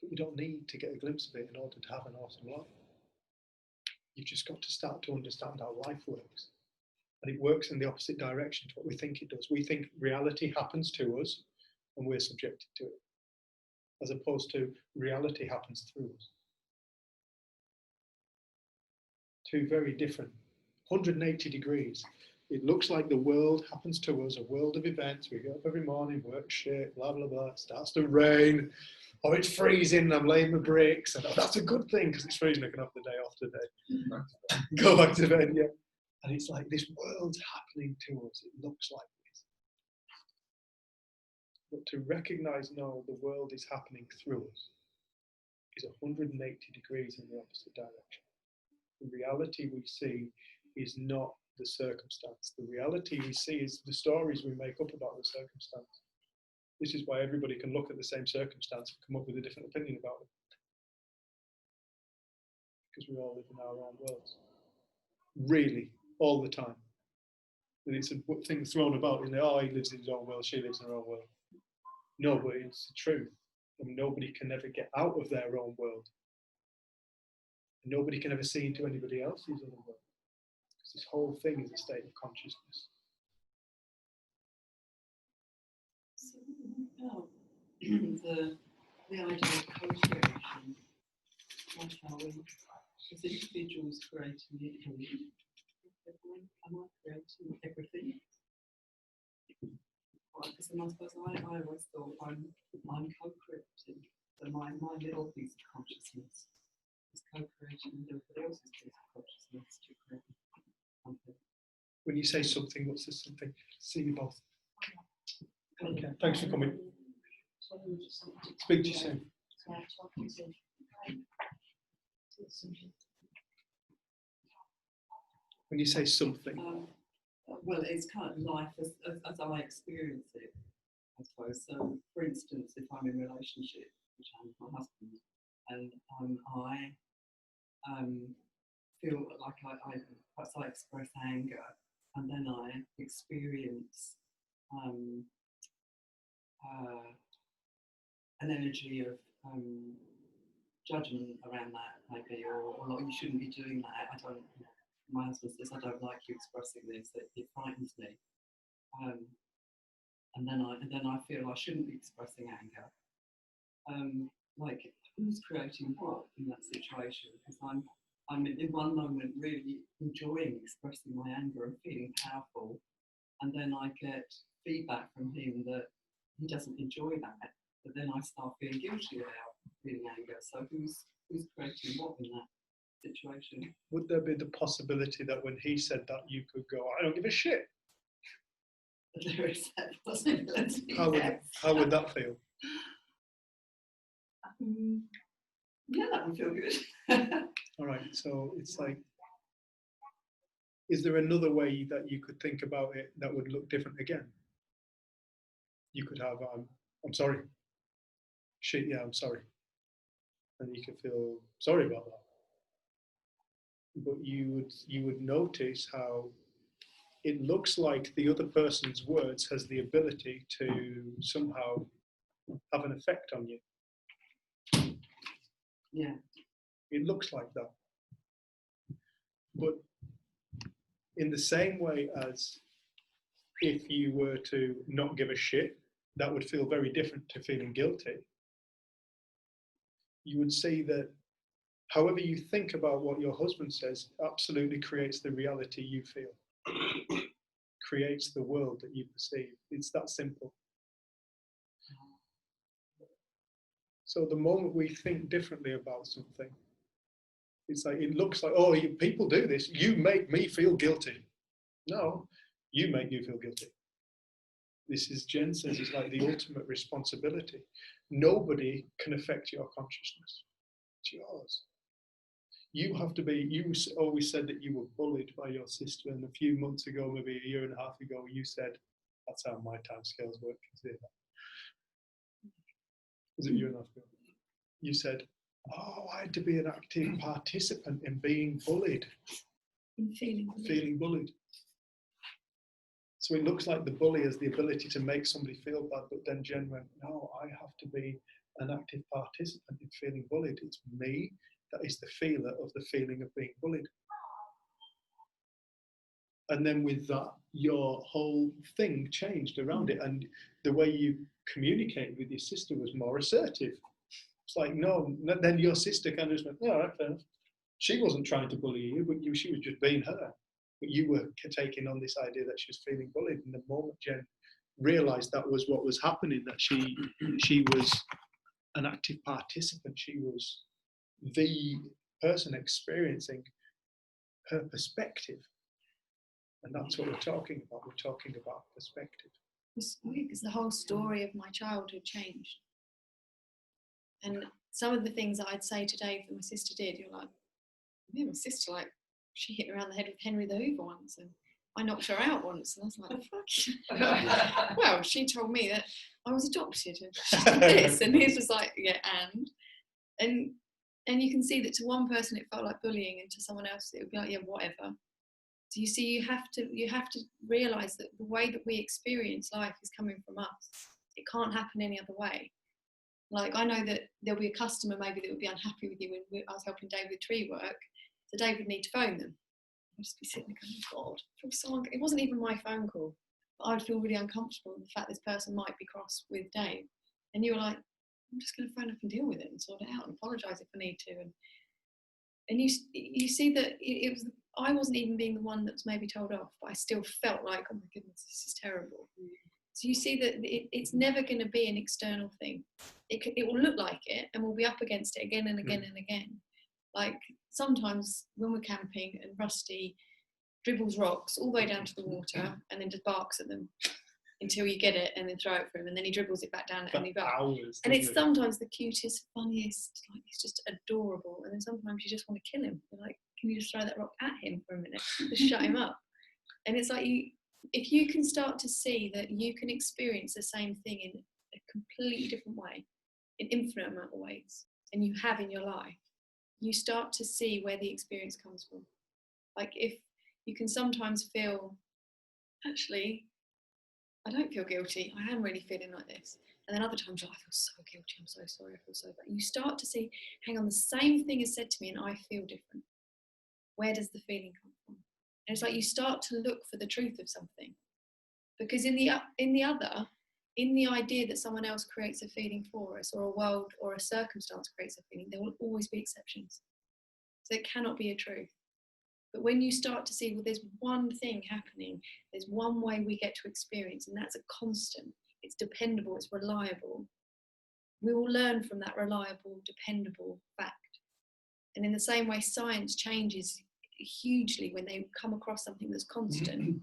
But you don't need to get a glimpse of it in order to have an awesome life. You've just got to start to understand how life works. And it works in the opposite direction to what we think it does. We think reality happens to us and we're subjected to it, as opposed to reality happens through us. Two very different, 180 degrees. It looks like the world happens to us, a world of events. We get up every morning, work shit, blah, blah, blah. It starts to rain. Oh, it's freezing, and I'm laying my bricks. And that's a good thing because it's freezing. I can have the day off today. Go back to bed, yeah. And it's like this world's happening to us. It looks like this. But to recognize, no, the world is happening through us is 180 degrees in the opposite direction. The reality we see is not the circumstance. The reality we see is the stories we make up about the circumstance. This is why everybody can look at the same circumstance and come up with a different opinion about it. because we all live in our own worlds. Really, all the time. And it's a thing thrown about, you know, oh, he lives in his own world, she lives in her own world. No, but it's the truth. And nobody can ever get out of their own world. And nobody can ever see into anybody else's other world. Because this whole thing is a state of consciousness. So the idea of co-creation, like how we, as individuals, creating it, am I creating everything? Because I suppose I always thought I'm co-creating. So my little piece of consciousness is co-creating with everybody else's piece of consciousness to create something. When you say something, what's this something? See you both. Okay, thanks for coming. Speak to you soon. When you say something. Well, it's kind of life as I experience it, I suppose. So, for instance, if I'm in a relationship, which I'm with my husband, and I feel like perhaps I express anger, and then I experience an energy of judgment around that, maybe, or like, you shouldn't be doing that. I don't. My husband says, I don't like you expressing this, that it frightens me. And then I feel I shouldn't be expressing anger. Like, who's creating what in that situation? Because I'm in one moment really enjoying expressing my anger and feeling powerful. And then I get feedback from him that he doesn't enjoy that. But then I start feeling guilty about feeling anger. So who's creating what in that situation? Would there be the possibility that when he said that you could go, I don't give a shit? There is that possibility. How would that feel? Yeah, that would feel good. All right, so it's like, is there another way that you could think about it that would look different again? You could have, I'm sorry. Shit, yeah, I'm sorry. And you could feel sorry about that. But you would notice how it looks like the other person's words has the ability to somehow have an effect on you. Yeah. It looks like that. But in the same way as if you were to not give a shit, that would feel very different to feeling guilty. You would see that however you think about what your husband says absolutely creates the reality you feel, creates the world that you perceive. It's that simple. So the moment we think differently about something, it's like, it looks like, oh, people do this, you make me feel guilty. No, you make you feel guilty. This is, Jen says, it's like the ultimate responsibility. Nobody can affect your consciousness. It's yours. You have to be, you always said that you were bullied by your sister, and a few months ago, maybe a year and a half ago, you said, that's how my time scales work. Consider that. Was it a year and a half ago? You said, oh, I had to be an active participant in being bullied. In feeling bullied. So it looks like the bully has the ability to make somebody feel bad, but then Jen went, no, I have to be an active participant in feeling bullied. It's me that is the feeler of the feeling of being bullied. And then with that, your whole thing changed around it. And the way you communicated with your sister was more assertive. It's like, no, then your sister kind of just went, yeah, all right, fair enough. She wasn't trying to bully you, but she was just being her. But you were taking on this idea that she was feeling bullied. And the moment Jen realized that was what was happening, that she was an active participant, she was the person experiencing her perspective. And that's what we're talking about. We're talking about perspective. Because the whole story of my childhood changed. And some of the things that I'd say to Dave that my sister did, you're like, yeah, my sister, like, she hit me around the head with Henry the Hoover once, and I knocked her out once, and I was like, fuck. Well, she told me that I was adopted, and she did this, and he was just like, yeah, and And you can see that to one person it felt like bullying, and to someone else it would be like, yeah, whatever. So you see, you have to realise that the way that we experience life is coming from us. It can't happen any other way. Like, I know that there'll be a customer maybe that would be unhappy with you when I was helping Dave with tree work. So Dave would need to phone them. I'd just be sitting there going, oh God, it wasn't even my phone call. But I'd feel really uncomfortable with the fact this person might be cross with Dave. And you were like, I'm just going to phone up and deal with it and sort it out and apologise if I need to. And you see that it was, I wasn't even being the one that was maybe told off, but I still felt like, oh my goodness, this is terrible. So you see that it's never going to be an external thing. It will look like it, and we'll be up against it again and again and again. Like sometimes when we're camping and Rusty dribbles rocks all the way down to the water and then just barks at them until you get it and then throw it for him, and then he dribbles it back down and he barks. And it's sometimes the cutest, funniest, like it's just adorable. And then sometimes you just want to kill him. You're like, can you just throw that rock at him for a minute? Just shut him up. And it's like, if you can start to see that you can experience the same thing in a completely different way, in infinite amount of ways, and you have in your life, you start to see where the experience comes from. Like, if you can sometimes feel, actually, I don't feel guilty, I am really feeling like this. And then other times, I feel so guilty, I'm so sorry, I feel so bad. And you start to see, hang on, the same thing is said to me and I feel different. Where does the feeling come from? And it's like you start to look for the truth of something. Because in the idea that someone else creates a feeling for us, or a world or a circumstance creates a feeling, there will always be exceptions. So it cannot be a truth. But when you start to see, well, there's one thing happening, there's one way we get to experience, and that's a constant, it's dependable, it's reliable, we will learn from that reliable, dependable fact. And in the same way, science changes hugely when they come across something that's constant.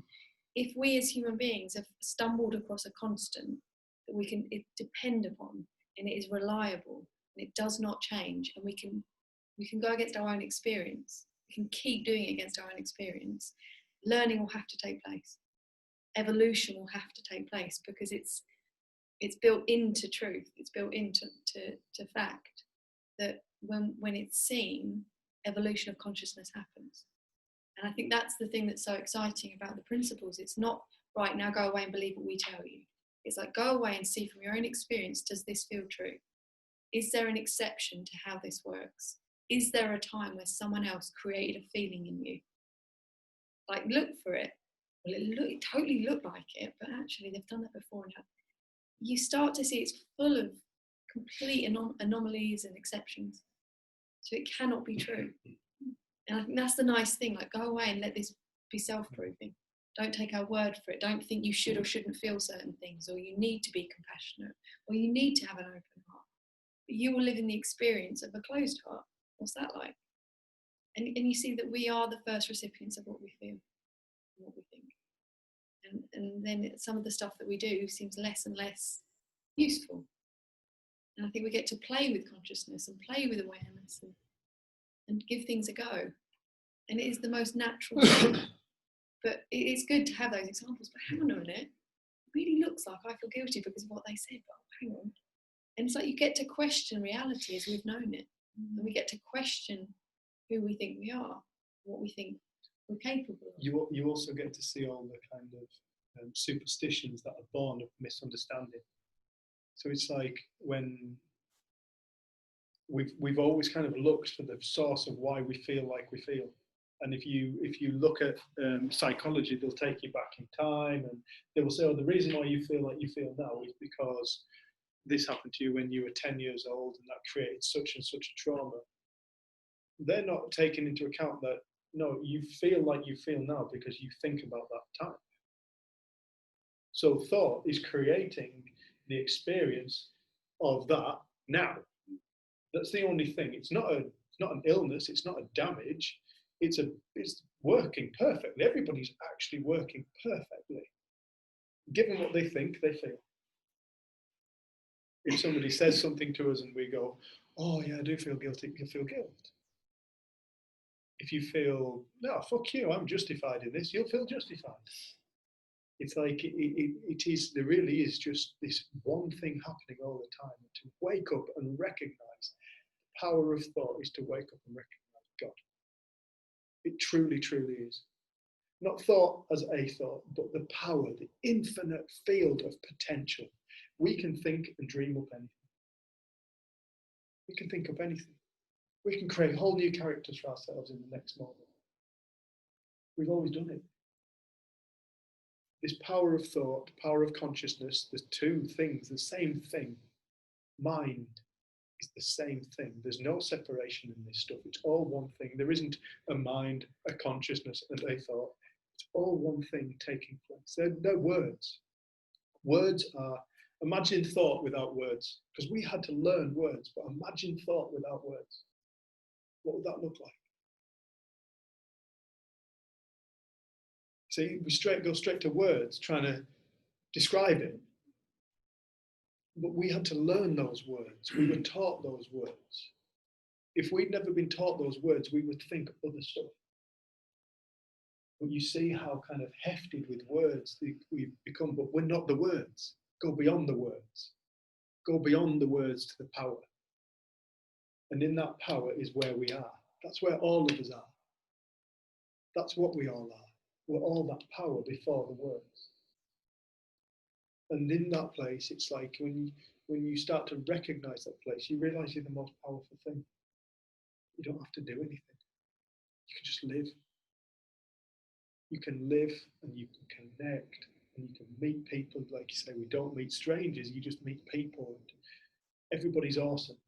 If we as human beings have stumbled across a constant that we can depend upon, and it is reliable, and it does not change, and we can go against our own experience, we can keep doing it against our own experience, learning will have to take place. Evolution will have to take place, because it's built into truth, it's built into fact, that when it's seen, evolution of consciousness happens. And I think that's the thing that's so exciting about the principles. It's not, right, now go away and believe what we tell you. It's like, go away and see from your own experience, does this feel true? Is there an exception to how this works? Is there a time where someone else created a feeling in you? Like, look for it. Well, it totally looked like it, but actually they've done that before. And you start to see it's full of complete anomalies and exceptions. So it cannot be true. And I think that's the nice thing, like, go away and let this be self-proving. Don't take our word for it. Don't think you should or shouldn't feel certain things, or you need to be compassionate, or you need to have an open heart. But you will live in the experience of a closed heart. What's that like? And you see that we are the first recipients of what we feel and what we think. And then some of the stuff that we do seems less and less useful. And I think we get to play with consciousness and play with awareness and give things a go. And it is the most natural thing. But it's good to have those examples. But hang on a minute, it really looks like I feel guilty because of what they said. But hang on. And it's like you get to question reality as we've known it. And we get to question who we think we are, what we think we're capable of. You also get to see all the kind of superstitions that are born of misunderstanding. So it's like when we've always kind of looked for the source of why we feel like we feel. And if you look at psychology, they'll take you back in time, and they will say, oh, the reason why you feel like you feel now is because this happened to you when you were 10 years old, and that created such and such a trauma. They're not taking into account that, no, you feel like you feel now because you think about that time. So thought is creating the experience of that now. That's the only thing. It's not an illness. It's not a damage. It's working perfectly. Everybody's actually working perfectly. Given what they think, they feel. If somebody says something to us and we go, oh yeah, I do feel guilty, you feel guilt. If you feel, no, fuck you, I'm justified in this, you'll feel justified. It's like there really is just this one thing happening all the time. And to wake up and recognize power of thought is to wake up and recognize God. It truly, truly is. Not thought as a thought, but the power, the infinite field of potential. We can think and dream up anything. We can think up anything. We can create whole new characters for ourselves in the next moment. We've always done it. This power of thought, power of consciousness, there's two things, the same thing. Mind is the same thing. There's no separation in this stuff. It's all one thing. There isn't a mind, a consciousness, and a thought. It's all one thing taking place. They're words. Words are, imagine thought without words, because we had to learn words, but imagine thought without words. What would that look like? See, we go straight to words, trying to describe it. But we had to learn those words. We were taught those words. If we'd never been taught those words, we would think other stuff. But you see how kind of hefted with words we've become, but we're not the words. Go beyond the words. Go beyond the words to the power. And in that power is where we are. That's where all of us are. That's what we all are. We're all that power before the words. And in that place, it's like when you start to recognize that place, you realize you're the most powerful thing. You don't have to do anything. You can just live. You can live and you can connect and you can meet people. Like you say, we don't meet strangers, you just meet people. And everybody's awesome.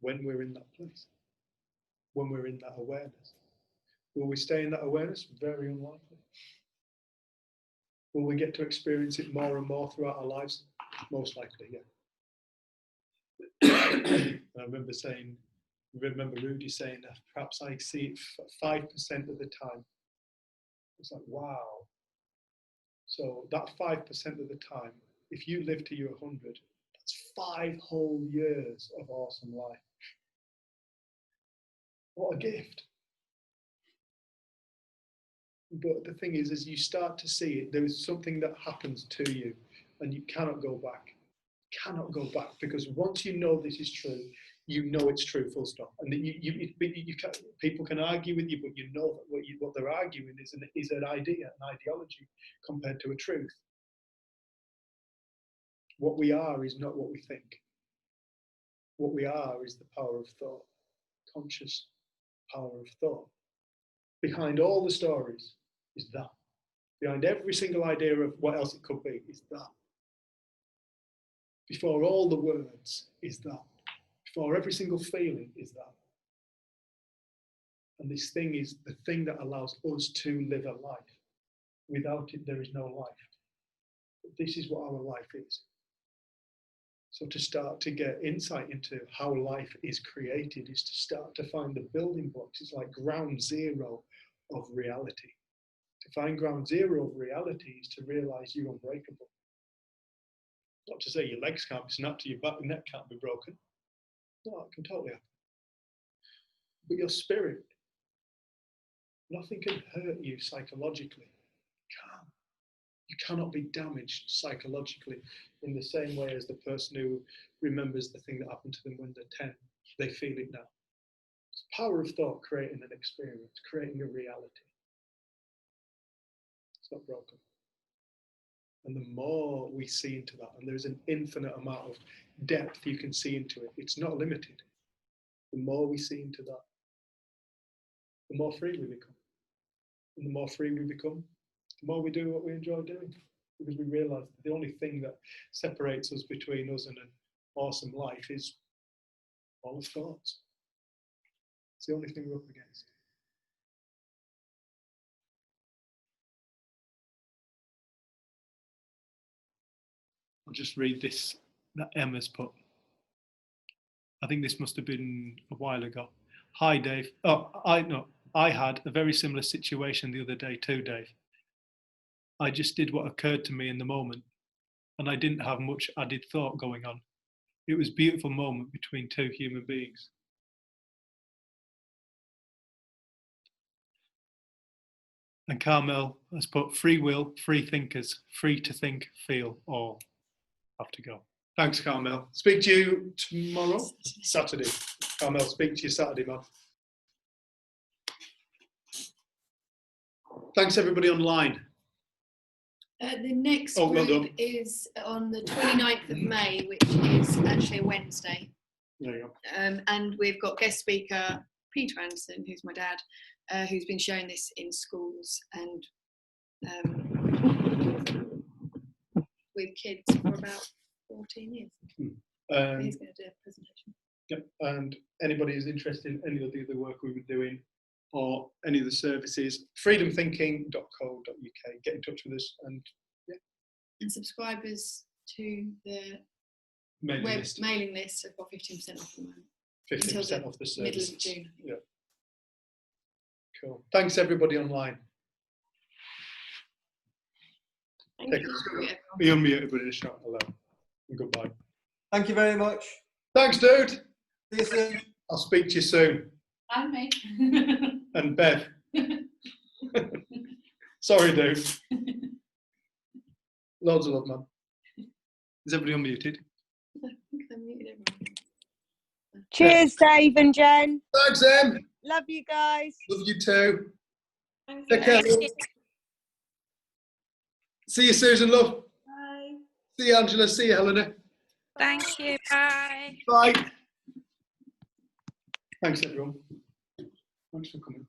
When we're in that place, when we're in that awareness. Will we stay in that awareness? Very unlikely. Will we get to experience it more and more throughout our lives? Most likely, yeah. I remember Rudy saying that perhaps I see it 5% of the time. It's like, wow. So that 5% of the time, if you live to your 100, that's 5 whole years of awesome life. What a gift. But the thing is, as you start to see it, there is something that happens to you and you cannot go back. Cannot go back, because once you know this is true, you know it's true, full stop. And people can argue with you, but you know that what they're arguing is an idea, an ideology compared to a truth. What we are is not what we think. What we are is the power of thought, conscious power of thought. Behind all the stories is that. Behind every single idea of what else it could be is that. Before all the words is that. Before every single feeling is that. And this thing is the thing that allows us to live a life. Without it, there is no life. But this is what our life is. So to start to get insight into how life is created is to start to find the building blocks. It's like ground zero of reality. To find ground zero of reality is to realize you're unbreakable. Not to say your legs can't be snapped or your back and neck can't be broken. No, it can totally happen. But your spirit, nothing can hurt you psychologically. You cannot be damaged psychologically in the same way as the person who remembers the thing that happened to them when they're 10. They feel it now. It's the power of thought creating an experience, creating a reality. It's not broken. And the more we see into that, and there's an infinite amount of depth you can see into it, it's not limited. The more we see into that, the more free we become. And the more free we become, the more we do what we enjoy doing. Because we realize that the only thing that separates us between us and an awesome life is all the thoughts. It's the only thing we're up against. I'll just read this that Emma's put. I think this must have been a while ago. Hi, Dave. I had a very similar situation the other day too, Dave. I just did what occurred to me in the moment, and I didn't have much added thought going on. It was a beautiful moment between two human beings. And Carmel has put free will, free thinkers, free to think, feel, all have to go. Thanks, Carmel. Speak to you tomorrow, Saturday. Carmel, speak to you Saturday, man. Thanks, everybody online. The next Oh, well group done. is on the 29th of May, which is actually a Wednesday. There you go. And we've got guest speaker Peter Anderson, who's my dad, who's been showing this in schools and with kids for about 14 years. He's going to do a presentation. Yep. And anybody who's interested in any of the other work we've been doing or any of the services, freedomthinking.co.uk. Get in touch with us and And subscribers to the mailing list have got 15% off the moment. 15% off the services. Middle of June. Yeah. Cool. Thanks, everybody online. Thank you. Be unmuted, but in a shout hello and goodbye. Thank you very much. Thanks, dude. See you soon. I'll speak to you soon. And me. And Bev. Sorry, dude. Loads of love, man. Is everybody unmuted? I think I muted everyone. Cheers, Dave and Jen. Thanks, Em. Love you guys. Love you too. Thank Take care. you. Love. See you, Susan, love. Bye. See you, Angela. See you, Helena. Thank you. Bye. Bye. Thanks, everyone. Thanks for coming.